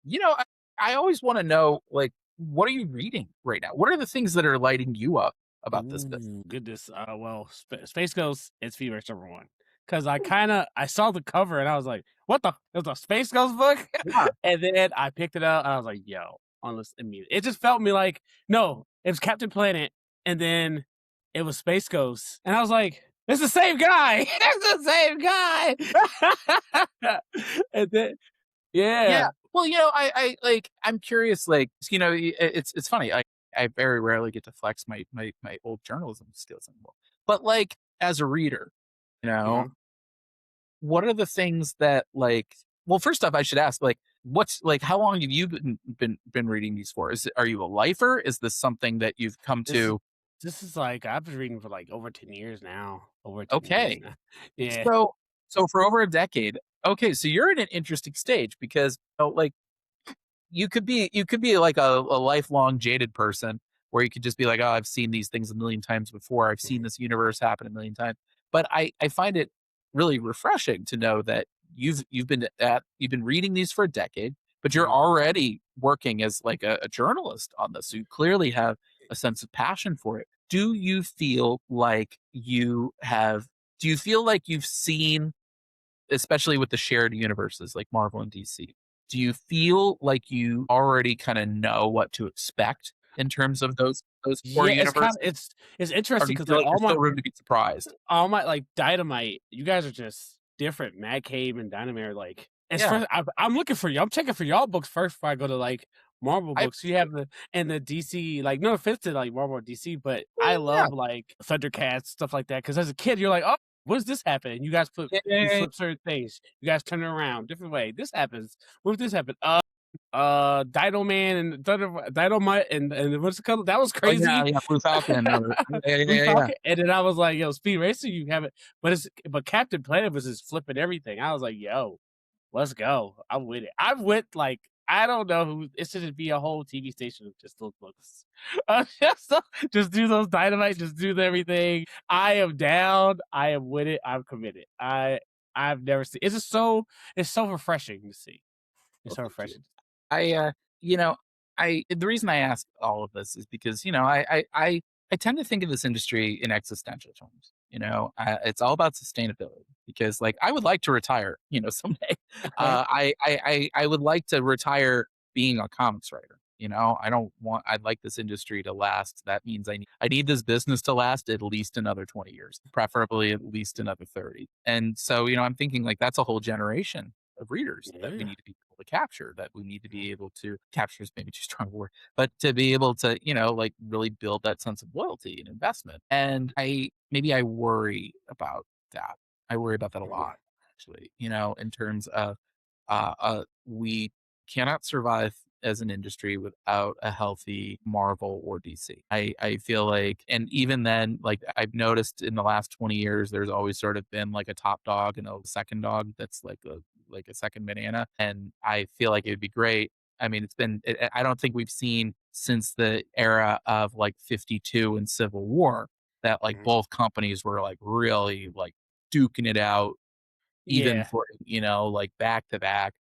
I always want to know, like, what are you reading right now? What are the things that are lighting you up about this business? Ooh, goodness. Well, Space Ghost is fever number one. Cause I saw the cover and I was like, "What the? It was a Space Ghost book," Yeah. and then I picked it up and I was like, "Yo!" Honest, immediately, it just felt me like no, it was Captain Planet, and then it was Space Ghost, and I was like, "It's the same guy! It's the same guy!" And then Yeah. yeah, Well, I'm curious, like, it's funny. I very rarely get to flex my old journalism skills anymore. But like as a reader, you know, uh-huh. what are the things that like well, first off, I should ask, like, what's like how long have you been reading these for? Are you a lifer? Is this something that you've come This is to? this is like I've been reading for like over 10 years now. Over 10 years Okay. now. Yeah. So for over a decade. Okay, so you're in an interesting stage because like you could be like a lifelong jaded person where you could just be like, oh, I've seen these things a million times before. I've seen Mhm, this universe happen a million times. But I find it really refreshing to know that you've been reading these for a decade, but you're mhm. already working as like a journalist on this. So you clearly have a sense of passion for it. Do you feel like you've seen, especially with the shared universes like Marvel and DC, do you feel like you already kind of know what to expect in terms of those core Yeah, universes? it's Or interesting do you because feel like like there's still room to be surprised? all my like Dynamite, you guys are just different. Mad Cave and Dynamite are like as Yeah. first I'm looking for you. I'm checking for y'all books first before I go to like Marvel I books. You appreciate have it. the DC, like no offense to like Marvel or DC, but I Yeah. love like Thundercats, stuff like that. Cause as a kid, you're like, oh, what's this happen? And you guys Yeah. Yeah. you Yeah. flip certain things. You guys turn it around different way. This happens. What if this happened? Dino Man and Dynamite and what's it called? That was Oh, yeah, crazy. yeah, Blue Falcon or yeah, yeah, Blue yeah, yeah. Falcon, and then I was like, "Yo, Speed Racer, you have it," but Captain Planet was just flipping everything. I was like, "Yo, let's go! I'm with it." I went like I don't know who it should be a whole TV station of just those books. Just, just do those dynamite, just do everything. I am down. I am with it. I'm committed. I've never seen. It's so refreshing to see. It's Well, so thank you. refreshing. I, you know, the reason I ask all of this is because, I tend to think of this industry in existential terms. It's all about sustainability because, like, I would like to retire, someday. I would like to retire being a comics writer. I don't want, I'd like this industry to last. That means I need this business to last at least another 20 years, preferably at least another 30. And so, I'm thinking like that's a whole generation of readers that we Yeah. need to be able to capture, that we need to be able to capture is maybe too strong a word, but to be able to, like really build that sense of loyalty and investment. And I worry about that. I worry about that a Mm. lot, actually, in terms of we cannot survive as an industry without a healthy Marvel or DC. I feel like, and even then, like I've noticed in the last 20 years, there's always sort of been like a top dog and a second dog that's like a second banana. And I feel like it would be great. I mean, I don't think we've seen since the era of like 52 and Civil War that like Mhm. both companies were like really like duking it out even Yeah. for, like back to back.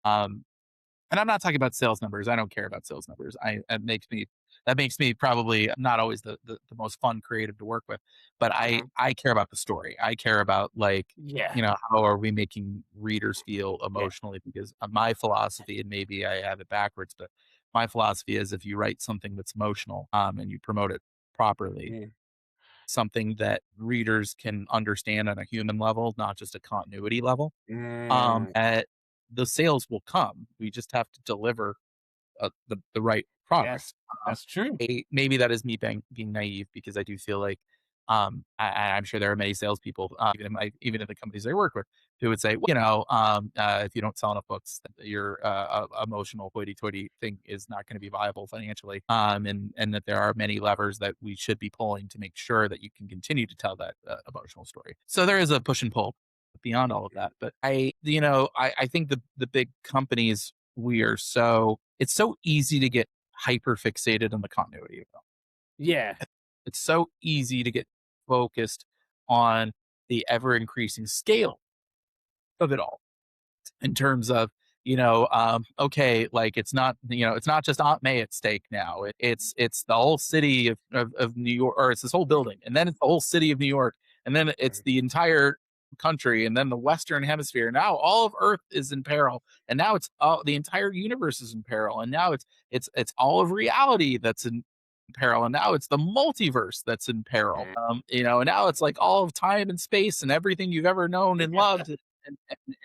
And I'm not talking about sales numbers. I don't care about sales numbers. That makes me probably not always the most fun creative to work with, but I Uh-huh. I care about the story. I care about like, Yeah. how are we making readers feel Yeah. emotionally? Because my philosophy, and maybe I have it backwards, but my philosophy is if you write something that's emotional, and you promote it properly, Mm. something that readers can understand on a human level, not just a continuity level, Mm. the sales will come. We just have to deliver the right product. Yes, that's true. Maybe that is me being naive because I do feel like I'm sure there are many salespeople, even in the companies I work with, who would say, if you don't sell enough books, your emotional hoity-toity thing is not going to be viable financially, and that there are many levers that we should be pulling to make sure that you can continue to tell that emotional story. So there is a push and pull beyond all of Mhm. that. But I think the big companies, it's so easy to get hyper fixated on the continuity of it. Yeah. It's so easy to get focused on the ever increasing scale of it all in terms of, okay, like it's not just Aunt May at stake now. It's the whole city of New York, or it's this whole building, and then it's the whole city of New York, and then it's Mhm. the entire country, and then the Western Hemisphere. Now all of Earth is in peril, and now it's all the entire universe is in peril, and now it's all of reality that's in peril, and now it's the multiverse that's in peril. Mm. And now it's like all of time and space and everything you've ever known and loved, and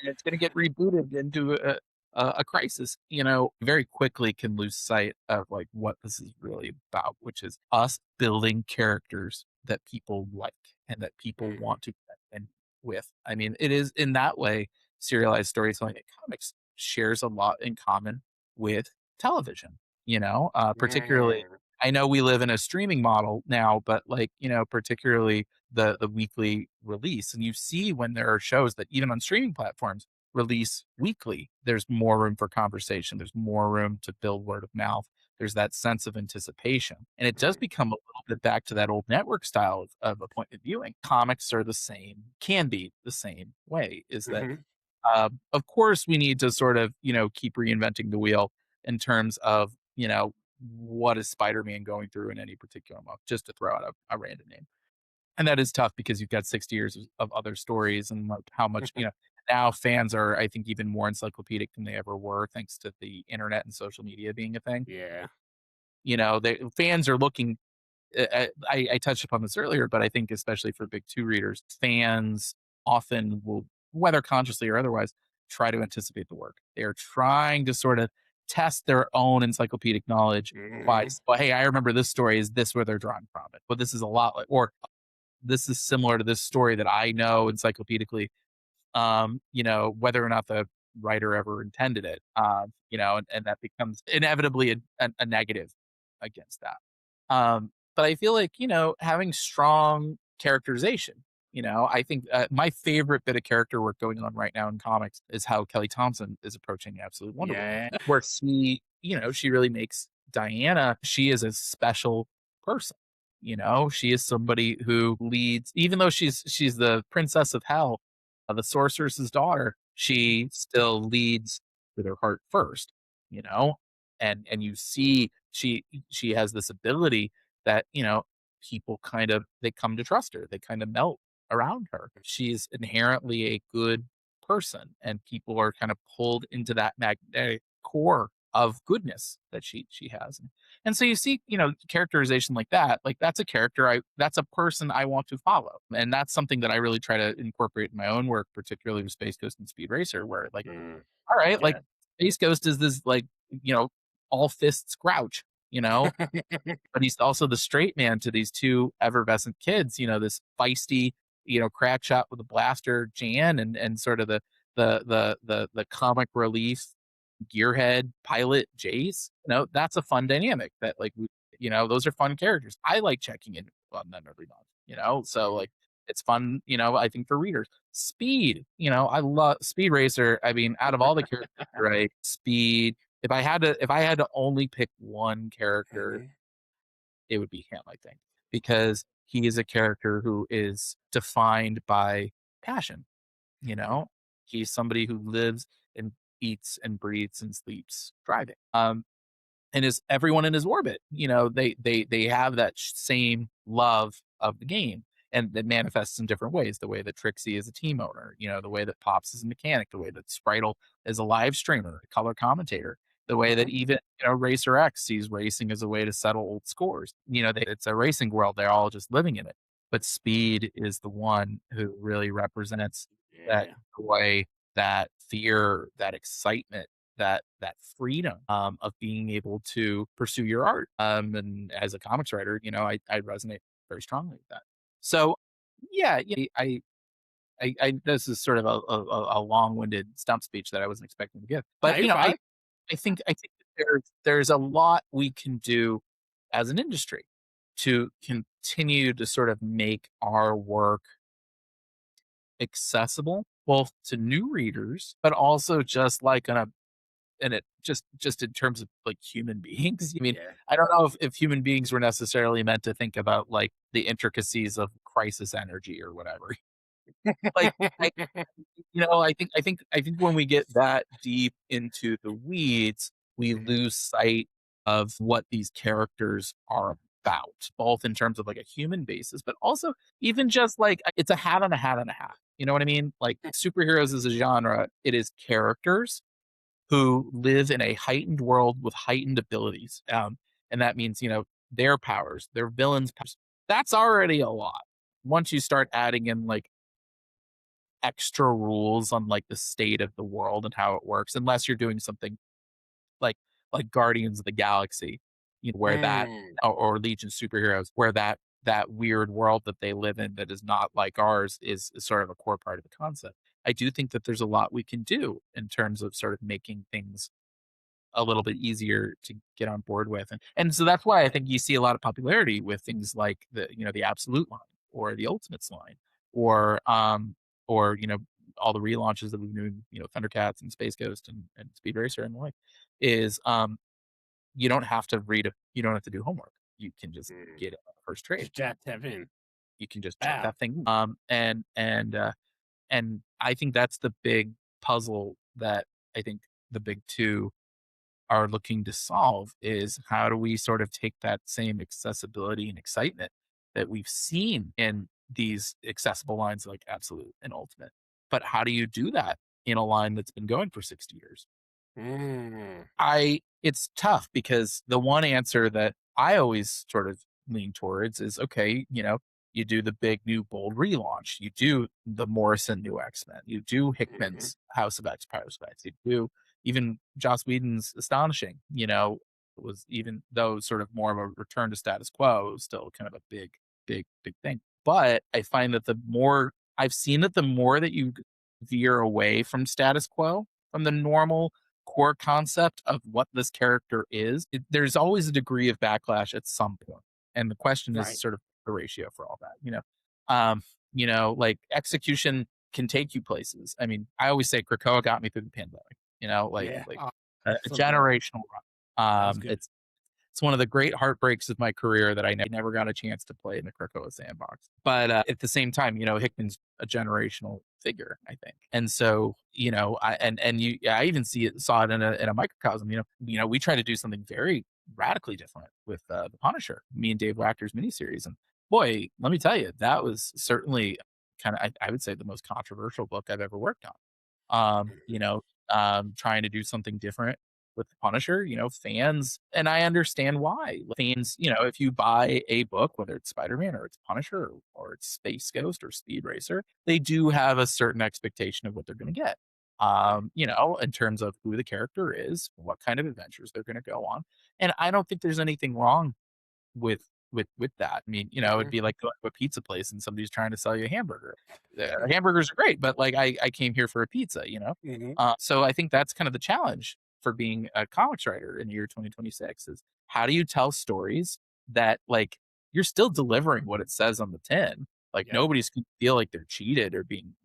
it's going to get rebooted into a crisis. Very quickly can lose sight of like what this is really about, which is us building characters that people like and that people Mhm. want to and with. I mean, it is in that way, serialized storytelling in comics shares a lot in common with television. Particularly, Mm. I know we live in a streaming model now, but like, particularly the weekly release. And you see when there are shows that even on streaming platforms release weekly, there's more room for conversation. There's more room to build word of mouth. There's that sense of anticipation. And it does Mm. become a little bit back to that old network style of appointment viewing. Comics are the same, can be the same way, is that Mhm. of course, we need to sort of, keep reinventing the wheel in terms of, what is Spider-Man going through in any particular month, just to throw out a random name. And that is tough because you've got 60 years of other stories and like how much, now fans are, I think, even more encyclopedic than they ever were, thanks to the internet and social media being a thing. Yeah. Fans are looking I touched upon this earlier, but I think especially for big two readers, fans often will, whether consciously or otherwise, try to anticipate the work. They're trying to sort of test their own encyclopedic knowledge by, Mhm. well, hey, I remember this story. Is this where they're drawing from it? But this is a lot like, or this is similar to this story that I know encyclopedically, whether or not the writer ever intended it, and that becomes inevitably a negative against that. But I feel like, having strong characterization, I think my favorite bit of character work going on right now in comics is how Kelly Thompson is approaching Absolute Wonder Woman, Yeah. where she really makes Diana, she is a special person. She is somebody who leads, even though she's the princess of hell, the sorceress's daughter, she still leads with her heart first, you know? And you see she has this ability that, people kind of they come to trust her. They kind of melt around her. She's inherently a good person and people are kind of pulled into that magnetic core of goodness that she has. And so you see, characterization like that's a character that's a person I want to follow. And that's something that I really try to incorporate in my own work, particularly with Space Ghost and Speed Racer, where like, Mm, all right, like yeah. Space Ghost is this like, all fists grouch, you know, but he's also the straight man to these two effervescent kids, this feisty, crack shot with a blaster Jan, and sort of the comic relief gearhead pilot Jace. That's a fun dynamic that like those are fun characters. I like checking in on them every month, so Mm. like it's fun, I think for readers. Speed, I love Speed Racer. I mean, out of all the characters, right? Speed. If I had to only pick one character, Mhm. it would be him, I think, because he is a character who is defined by passion. You know, he's somebody who lives and eats and breathes and sleeps driving. And is everyone in his orbit, they have that same love of the game, and that manifests in different ways. The way that Trixie is a team owner, the way that Pops is a mechanic, the way that Spritel is a live streamer, a color commentator, the way that Mhm. even Racer X sees racing as a way to settle old scores. It's a racing world; they're all just living in it. But Speed is the one who really represents that Yeah. joy, that fear, that excitement, that freedom of being able to pursue your art. And as a comics writer, I resonate very strongly with that. So yeah, this is sort of a long-winded stump speech that I wasn't expecting to give, No, but you're fine. I think that there's a lot we can do as an industry to continue to sort of make our work accessible both to new readers, but also just like on a and it just in terms of like human beings. I mean, Yeah. I don't know if human beings were necessarily meant to think about like the intricacies of crisis energy or whatever. Like I I think when we get that deep into the weeds, we Mhm. lose sight of what these characters are about, both in terms of like a human basis, but also even just like it's a hat on a hat on a hat. You know what I mean? Like superheroes as a genre, it is characters who live in a heightened world with heightened abilities. And that means, their powers, their villains' powers. That's already a lot. Once you start adding in like extra rules on like the state of the world and how it works, unless you're doing something like Guardians of the Galaxy, where that Mm. or Legion superheroes, where that weird world that they live in that is not like ours is sort of a core part of the concept. I do think that there's a lot we can do in terms of sort of making things a little bit easier to get on board with. And so that's why I think you see a lot of popularity with things like the Absolute line or the Ultimates line or all the relaunches that we've been doing, Thundercats and Space Ghost and Speed Racer and the like, is you don't have to do homework. You can just Mm. get it on the first trade. Just jab tap in. You can just chuck Wow. that thing. And I think that's the big puzzle that I think the big two are looking to solve is how do we sort of take that same accessibility and excitement that we've seen in these accessible lines like Absolute and Ultimate, but how do you do that in a line that's been going for 60 years? Mm. It's tough because the one answer that I always sort of lean towards is okay, you do the big new bold relaunch, you do the Morrison new X-Men, you do Mhm. Hickman's House of X, Powers of X, you do even Joss Whedon's Astonishing, was even though sort of more of a return to status quo, it was still kind of a big, big, big thing. But I find that the more I've seen that the more that you veer away from status quo, from the normal core concept of what this character is, there's always a degree of backlash at some point. And the question is Right. sort of the ratio for all that, Um, like execution can take you places. I mean, I always say Krakoa got me through the pandemic, Yeah. like Oh, a so good. generational That run. was good. It's one of the great heartbreaks of my career that I never got a chance to play in the Krakoa sandbox. But at the same time, Hickman's a generational figure, I think. And so, I even saw it in a microcosm. We try to do something very radically different with the Punisher, me and Dave Wachter's miniseries. And boy, let me tell you, that was certainly kind of I would say the most controversial book I've ever worked on. Mhm. Trying to do something different with the Punisher, fans, and I understand why. Fans, if you buy a book, whether it's Spider-Man or it's Punisher or it's Space Ghost or Speed Racer, they do have a certain expectation of what they're going to get. In terms of who the character is, what kind of adventures they're going to go on. And I don't think there's anything wrong with with that. I mean, it'd Mhm, be like going to a pizza place and somebody's trying to sell you a hamburger. Hamburgers are great, but like I came here for a pizza. mhm. So I think that's kind of the challenge for being a comics writer in the year 2026 is how do you tell stories that like you're still delivering what it says on the tin. Like Yep. nobody's gonna feel like they're cheated or being,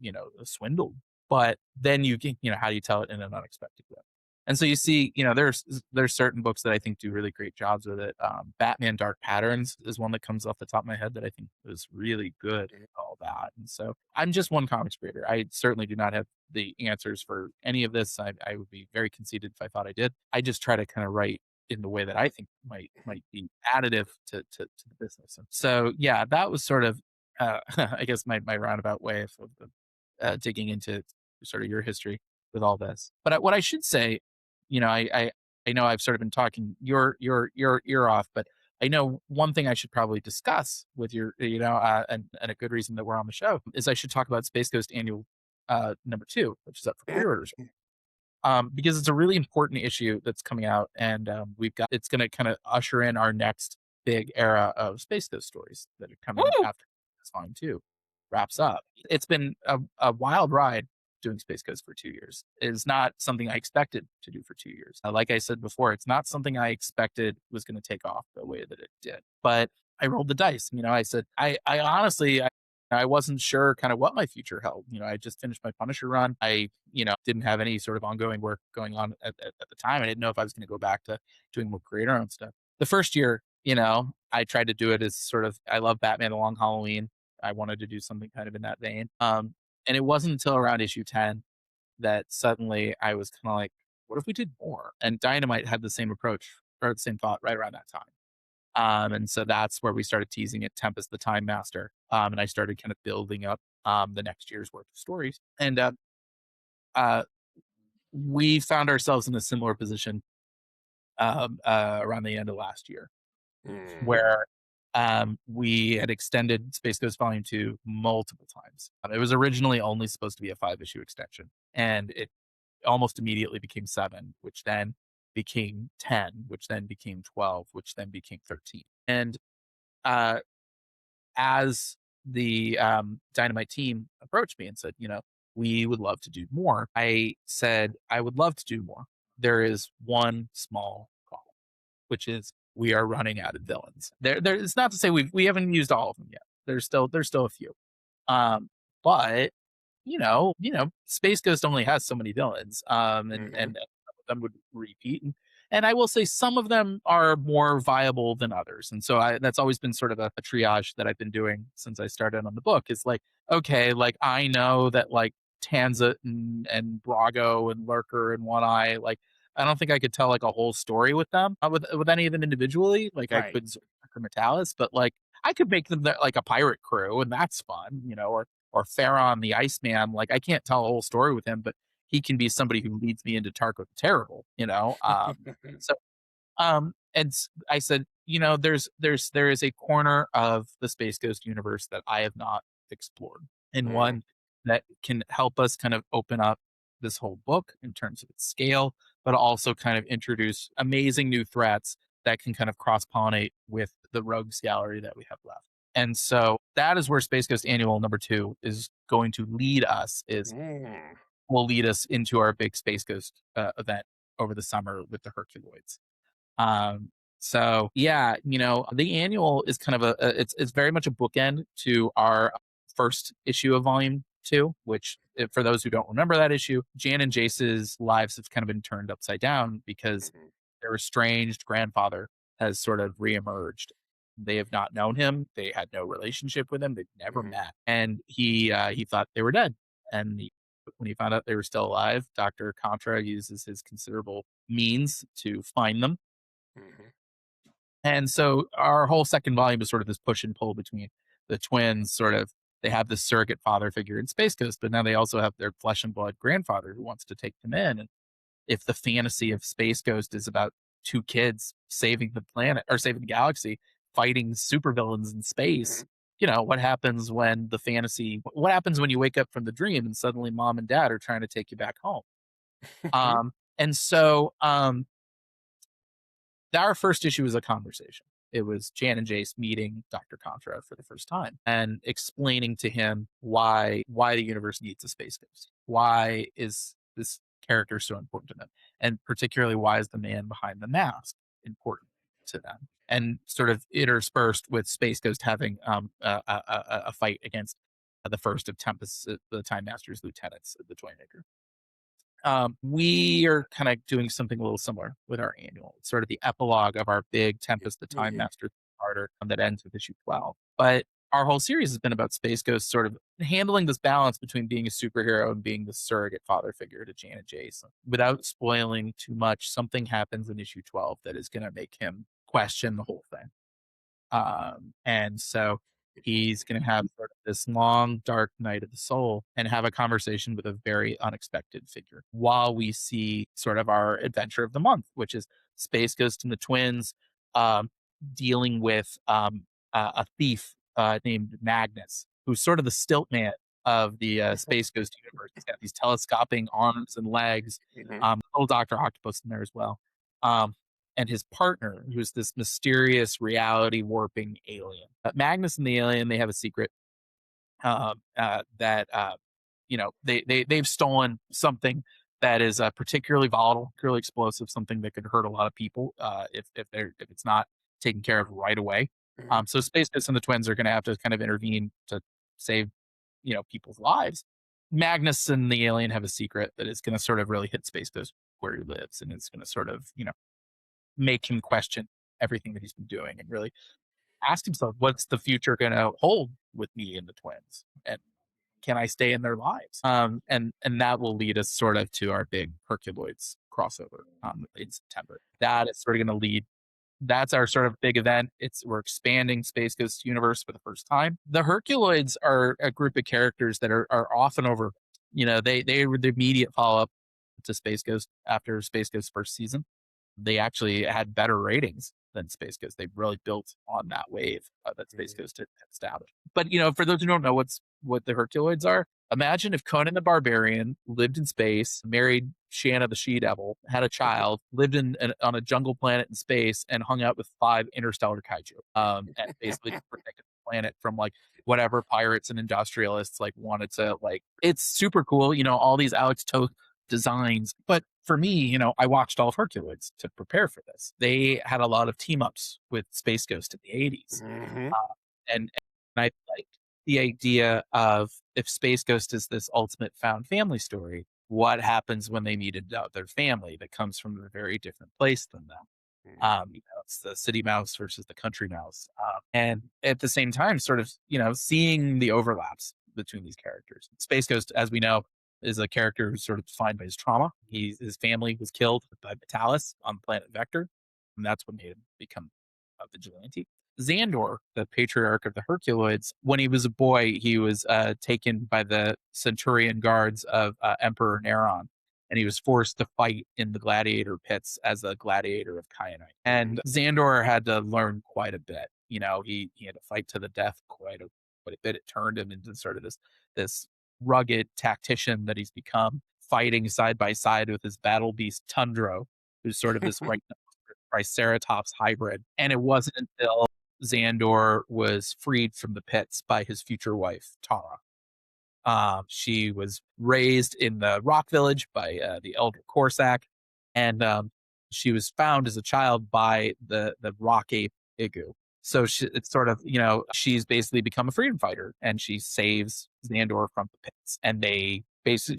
swindled. But then you can, how do you tell it in an unexpected way? And so you see, there's certain books that I think do really great jobs with it. Batman Dark Patterns is one that comes off the top of my head that I think is really good Mhm. at all that. And so I'm just one comics creator. I certainly do not have the answers for any of this. I would be very conceited if I thought I did. I just try to kind of write in the way that I think might be additive to the business. And so yeah, that was sort of I guess my roundabout way of digging into sort of your history with all this. But what I should say, I know I've sort of been talking your ear off, but I know one thing I should probably discuss with your, and a good reason that we're on the show is I should talk about Space Ghost Annual #2, which is up for pre-orders. Because it's a really important issue that's coming out, and it's going to kind of usher in our next big era of Space Ghost stories that are coming Woo! after this volume two wraps up. It's been a wild ride doing Space Ghost for 2 years. It is not something I expected to do for 2 years. Like I said before, it's not something I expected was going to take off the way that it did. But I rolled the dice. I said, I honestly, I wasn't sure kind of what my future held. I just finished my Punisher run. I, didn't have any sort of ongoing work going on at the time. I didn't know if I was going to go back to doing more creator owned stuff. The first year, I tried to do it as sort of, I love Batman The Long Halloween. I wanted to do something kind of in that vein. And it wasn't until around issue 10 that suddenly I was kind of like, what if we did more? And Dynamite had the same approach or the same thought right around that time. And so that's where we started teasing it Tempest the Time Master. And I started kind of building up the next year's worth of stories. And uh, we found ourselves in a similar position around the end of last year, Mm. where we had extended Space Ghost Volume 2 multiple times. It was originally only supposed to be a 5-issue extension, and it almost immediately became 7, which then became 10, which then became 12, which then became 13. And uh, as the Dynamite team approached me and said, we would love to do more, I said, I would love to do more. There is one small problem, which is we are running out of villains. It's not to say we haven't used all of them yet. There's still a few. But Space Ghost only has so many villains, Mhm. and some of them would repeat. And I will say some of them are more viable than others. And so that's always been sort of a triage that I've been doing since I started on the book. Is like, okay, like I know that like Tanzit and Brago and Lurker and One Eye, like I don't think I could tell like a whole story with them, with any of them individually. Like I Right. could for Metalis, but like I could make them like a pirate crew, and that's fun, or Pharaoh the Iceman. Like I can't tell a whole story with him, but he can be somebody who leads me into Tarko the Terrible. So I said, there is a corner of the Space Ghost universe that I have not explored, and Mm. one that can help us kind of open up this whole book in terms of its scale, but also kind of introduce amazing new threats that can kind of cross pollinate with the rogues gallery that we have left. And so that is where Space Ghost Annual #2 is going to lead us. Is Mm. will lead us into our big Space Ghost event over the summer with the Herculoids. So yeah, the annual is kind of it's very much a bookend to our first issue of volume 2, which for those who don't remember that issue, Jan and Jace's lives have kind of been turned upside down because Mhm. their estranged grandfather has sort of reemerged. They have not known him. They had no relationship with him. They've never Mhm. met. And he thought they were dead. And when he found out they were still alive, Dr. Contra uses his considerable means to find them. Mhm. And so our whole second volume is sort of this push and pull between the twins, sort of they have this surrogate father figure in Space Ghost, but now they also have their flesh and blood grandfather who wants to take them in. if the fantasy of Space Ghost is about two kids saving the planet or saving the galaxy, fighting supervillains in space, Mhm. what happens when what happens when you wake up from the dream and suddenly mom and dad are trying to take you back home? And so our first issue was a conversation. It was Jan and Jace meeting Dr. Contra for the first time and explaining to him why the universe needs a space ghost. Why is this character so important to them? And particularly, why is the man behind the mask important to them? And sort of interspersed with Space Ghost having a fight against the first of Tempest, the Time Master's lieutenants, the Toymaker. We are kind of doing something a little similar with our annual. It's sort of the epilogue of our big Tempest the Time Mhm. Master starter that ends with issue 12. But our whole series has been about Space Ghost sort of handling this balance between being a superhero and being the surrogate father figure to Jan and Jace. Without spoiling too much, something happens in issue 12 that is going to make him question the whole thing. And so he's going to have sort of this long, dark night of the soul and have a conversation with a very unexpected figure while we see sort of our adventure of the month, which is Space Ghost and the twins um, dealing with a thief named Magnus, who's sort of the stilt man of the Space Ghost universe. He's got these telescoping arms and legs, Mhm. little Dr. Octopus in there as well. Um, and his partner, who's this mysterious reality warping alien. Magnus and the alien, they have a secret that they've stolen something that is particularly volatile, particularly explosive, something that could hurt a lot of people if it's not taken care of right away. Mhm. So Space Ghost and the twins are going to have to kind of intervene to save people's lives. Magnus and the alien have a secret that is going to sort of really hit Space Ghost where he lives, and it's going to sort of make him question everything that he's been doing and really ask himself, what's the future going to hold with me and the twins? And can I stay in their lives? And that will lead us sort of to our big Herculoids crossover in September. That is sort of going to lead. That's our sort of big event. We're expanding Space Ghost universe for the first time. The Herculoids are a group of characters that are often over. They were the immediate follow up to Space Ghost after Space Ghost's first season. They actually had better ratings than Space Ghost. They really built on that wave that Space Mhm. Ghost had established. But for those who don't know what the Herculoids are, imagine if Conan the Barbarian lived in space, married Shanna the She Devil, had a child, lived on a jungle planet in space, and hung out with 5 interstellar kaiju, and basically protected the planet from like whatever pirates and industrialists like wanted to like. It's super cool, all these Alex Toth designs. But for me, I watched all of Herculoids to prepare for this. They had a lot of team ups with Space Ghost in the 80s. Mhm. And I like the idea of if Space Ghost is this ultimate found family story, what happens when they meet their family that comes from a very different place than them? It's the city mouse versus the country mouse. And at the same time, sort of, seeing the overlaps between these characters. Space Ghost, as we know, is a character who's sort of defined by his trauma. His family was killed by Vitalis on the planet Vector, and that's what made him become a vigilante. Xandor, the patriarch of the Herculoids, when he was a boy, he was taken by the Centurion guards of Emperor Neron, and he was forced to fight in the gladiator pits as a gladiator of Kyanite. Mhm. And Xandor had to learn quite a bit. He had to fight to the death quite a bit. It turned him into sort of this rugged tactician that he's become, fighting side by side with his battle beast Tundro, who's sort of this right Triceratops hybrid. And it wasn't until Xandor was freed from the pits by his future wife, Tara. She was raised in the Rock Village by the elder Corsac, and she was found as a child by the rock ape Igu. So it's sort of, she's basically become a freedom fighter, and she saves Xandor from the pits. And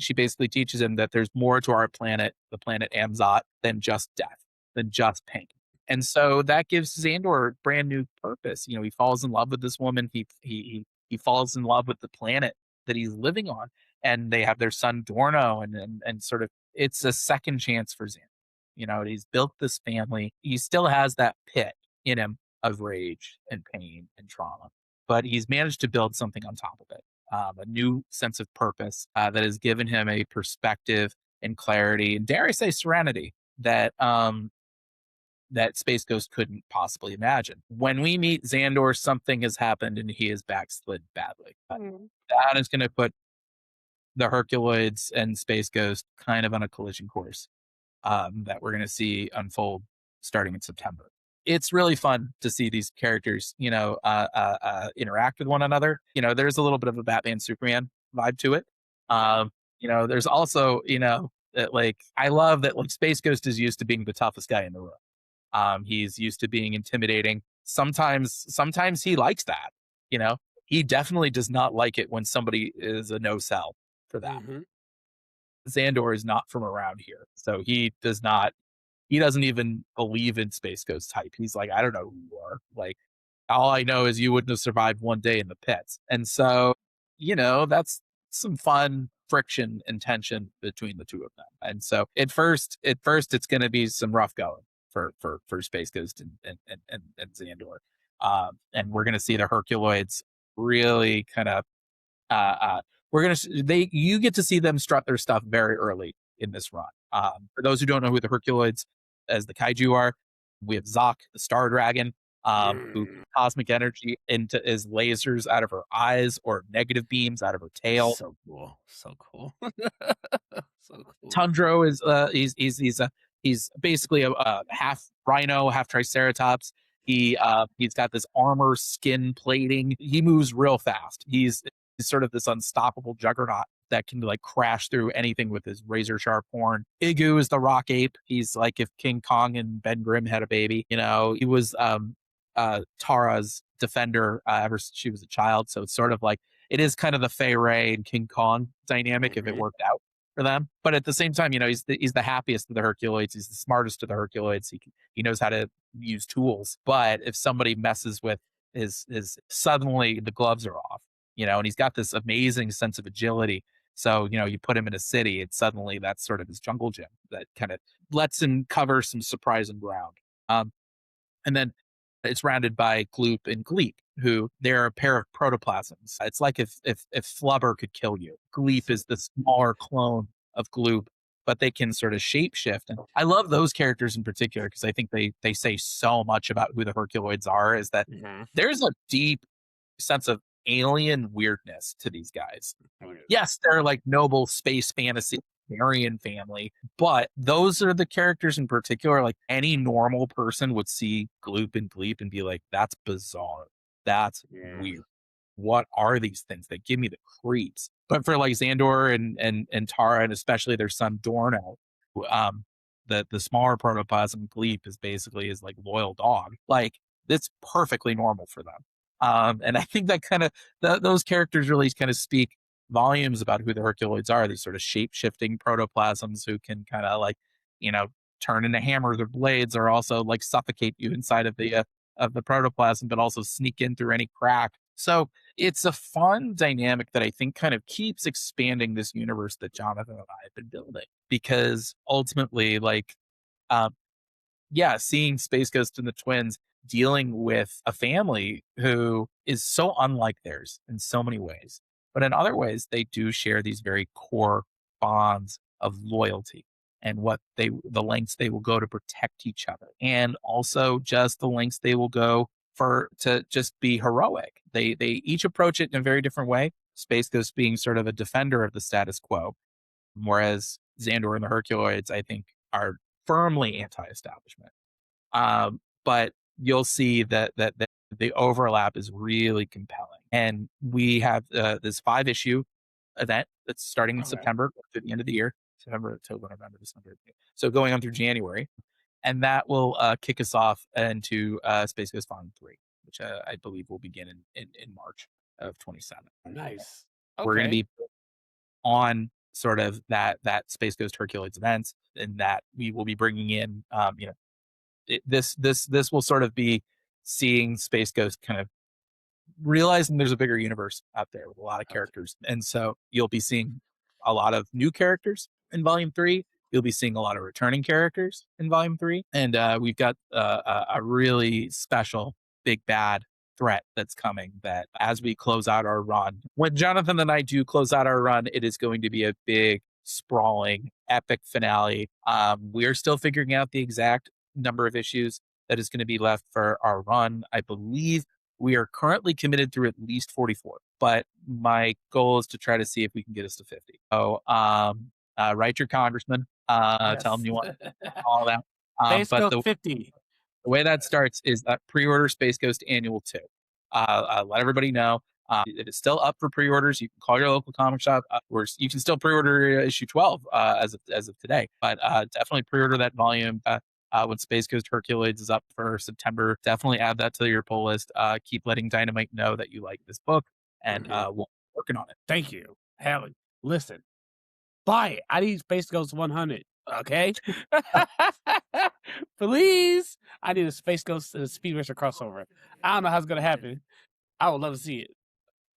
she basically teaches him that there's more to our planet, the planet Amzot, than just death, than just pain. And so that gives Xandor brand new purpose. He falls in love with this woman. He falls in love with the planet that he's living on, and they have their son Dorno, and sort of it's a second chance for Xander. He's built this family. He still has that pit in him of rage and pain and trauma, but he's managed to build something on top of it, a new sense of purpose that has given him a perspective and clarity, and dare I say serenity that Space Ghost couldn't possibly imagine. When we meet Xandor, something has happened and he is backslid badly. Mm. That is going to put the Herculoids and Space Ghost kind of on a collision course that we're going to see unfold starting in September. It's really fun to see these characters, interact with one another. There's a little bit of a Batman Superman vibe to it. There's also, like I love that like Space Ghost is used to being the toughest guy in the room. He's used to being intimidating. Sometimes he likes that. You know, he definitely does not like it when somebody is a no sell for that. Mm-hmm. Xandor is not from around here, so he does not. He doesn't even believe in Space Ghost type. He's like, I don't know who you are. Like, all I know is you wouldn't have survived one day in the pits. And so, that's some fun friction and tension between the two of them. And so it's going to be some rough going for Space Ghost and Xandor. And we're going to see the Herculoids really kind of, you get to see them strut their stuff very early in this run. For those who don't know who the Herculoids as the kaiju are, we have Zoc, the Star Dragon, who cosmic energy into is lasers out of her eyes or negative beams out of her tail. So cool. So cool. So cool. Tundro is he's basically a half rhino, half triceratops. He's got this armor, skin plating. He moves real fast. He's sort of this unstoppable juggernaut that can like crash through anything with his razor sharp horn. Igu is the rock ape. He's like if King Kong and Ben Grimm had a baby. He was Tara's defender ever since she was a child. So it's sort of like it is kind of the Fey Ray and King Kong dynamic if it worked out for them. But at the same time, he's the happiest of the Herculoids. He's the smartest of the Herculoids. He knows how to use tools. But if somebody messes with his suddenly the gloves are off. And he's got this amazing sense of agility. So, you put him in a city, it's suddenly that's sort of his jungle gym that kind of lets him cover some surprising ground. And then it's rounded by Gloop and Gleep, who they're a pair of protoplasms. It's like if Flubber could kill you. Gleep is the smaller clone of Gloop, but they can sort of shapeshift. And I love those characters in particular because I think they say so much about who the Herculoids are, is that there's a deep sense of alien weirdness to these guys. Yes, they're like noble space fantasy Aryan family, but those are the characters in particular. Like any normal person would see Gloop and Gleep and be like, "That's bizarre. That's weird. What are these things that give me the creeps?" But for like Xandor and Tara, and especially their son Dorno, the smaller protoplasm Gleep is basically his like loyal dog. Like it's perfectly normal for them. And I think that kind of those characters really kind of speak volumes about who the Herculoids are. These sort of shape-shifting protoplasms who can kind of like, turn into hammers or blades, or also like suffocate you inside of the protoplasm, but also sneak in through any crack. So it's a fun dynamic that I think kind of keeps expanding this universe that Jonathan and I have been building. Because ultimately, like, seeing Space Ghost and the twins dealing with a family who is so unlike theirs in so many ways. But in other ways, they do share these very core bonds of loyalty and the lengths they will go to protect each other. And also just the lengths they will go to just be heroic. They each approach it in a very different way. Space Ghost being sort of a defender of the status quo, whereas Xandor and the Herculoids, I think, are firmly anti-establishment. But you'll see that the overlap is really compelling. And we have this 5-issue event that's starting in September through the end of the year, September, October, November, December. So going on through January. And that will kick us off into Space Ghost Volume 3, which I believe will begin in March of 27. Nice. We're going to be on sort of that Space Ghost Herculoids events, and that we will be bringing in, this will sort of be seeing Space Ghost kind of realizing there's a bigger universe out there with a lot of characters. And so you'll be seeing a lot of new characters in Volume 3. You'll be seeing a lot of returning characters in Volume 3. And we've got a really special big bad threat that's coming, that as we close out our run, when Jonathan and I do close out our run, it is going to be a big sprawling, epic finale. We are still figuring out the exact number of issues that is going to be left for our run. I believe we are currently committed through at least 44, but my goal is to try to see if we can get us to 50. So, write your congressman, tell him Yes. you want all that. Space But Ghost 50. the way that starts is pre-order Space Ghost Annual 2. Let everybody know. It is still up for pre-orders. You can call your local comic shop, or you can still pre-order issue 12 as of today. But definitely pre-order that volume. When Space Ghost Herculoids is up for September, definitely add that to your pull list. Keep letting Dynamite know that you like this book, and we'll be working on it. Thank you. Hell, listen, buy it. I need Space Ghost 100. Okay, please. I need a Space Ghost and a Speed Racer crossover. I don't know how it's gonna happen. I would love to see it.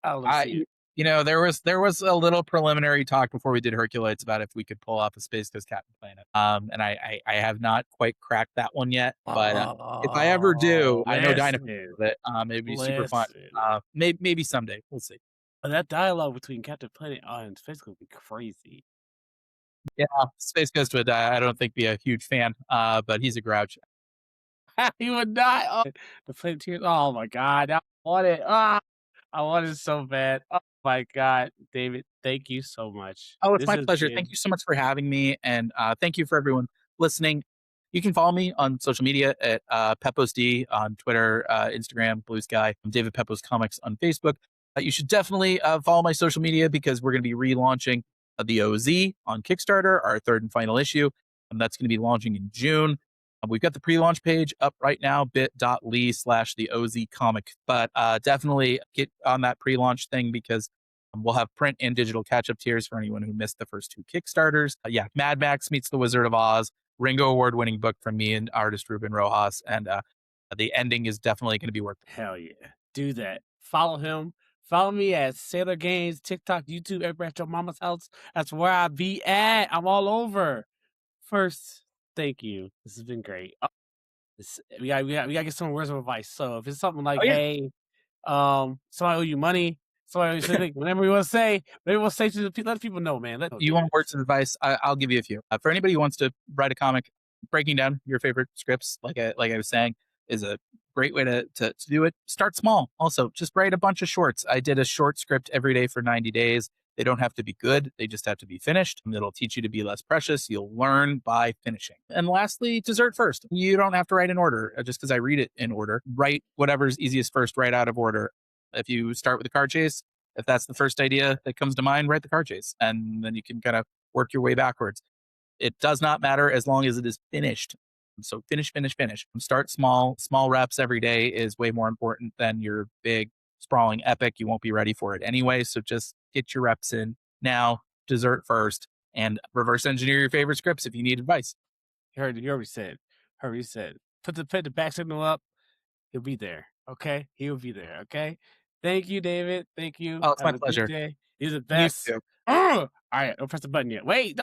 I would love to see it. There was a little preliminary talk before we did Herculoids about if we could pull off a Space Ghost Captain Planet. And I have not quite cracked that one yet. But if I ever do, I know Dynamite that it'd be super fun. Maybe someday. We'll see. That dialogue between Captain Planet and Space Ghost would be crazy. Yeah, Space Ghost would, I don't think, be a huge fan, but he's a grouch. He would not. Oh, the Planeteers. Oh my god, I want it. I want it so bad. Oh my god, David, thank you so much. Oh, it's This my has pleasure. been- Thank you so much for having me, and thank you for everyone listening. You can follow me on social media at Pepose D on Twitter, Instagram, Blue Sky. I'm David Pepose Comics on Facebook. You should definitely follow my social media because we're going to be relaunching the OZ on Kickstarter, our third and final issue. And that's going to be launching in June. We've got the pre-launch page up right now, bit.ly/the OZ comic. But definitely get on that pre-launch thing because we'll have print and digital catch-up tiers for anyone who missed the first two Kickstarters. Yeah, Mad Max meets the Wizard of Oz, Ringo Award-winning book from me and artist Ruben Rojas. And the ending is definitely going to be worth it. Hell yeah. Do that. Follow him. Follow me at Sailor Games, TikTok, YouTube, everywhere at your mama's house. That's where I be at. I'm all over. First, thank you. This has been great. We gotta get some words of advice. So if it's something like, hey, somebody owe you money, somebody owe you something, whatever you want to say, maybe we'll say to the people, let people know, man. You want words of advice? I'll give you a few. For anybody who wants to write a comic, breaking down your favorite scripts, like I was saying, is a great way to do it. Start small. Also, just write a bunch of shorts. I did a short script every day for 90 days. They don't have to be good. They just have to be finished. And it'll teach you to be less precious. You'll learn by finishing. And lastly, dessert first. You don't have to write in order just because I read it in order. Write whatever's easiest first, right out of order. If you start with a car chase, if that's the first idea that comes to mind, write the car chase. And then you can kind of work your way backwards. It does not matter as long as it is finished. So finish. Start small. Small reps every day is way more important than your big sprawling epic. You won't be ready for it anyway. So just get your reps in now, dessert first, and reverse engineer your favorite scripts if you need advice. You already said. Put the back signal up. He'll be there. Okay? He'll be there. Okay? Thank you, David. Thank you. Oh, it's my Have a good pleasure. day. You're the best. You too. All right, don't press the button yet. Wait.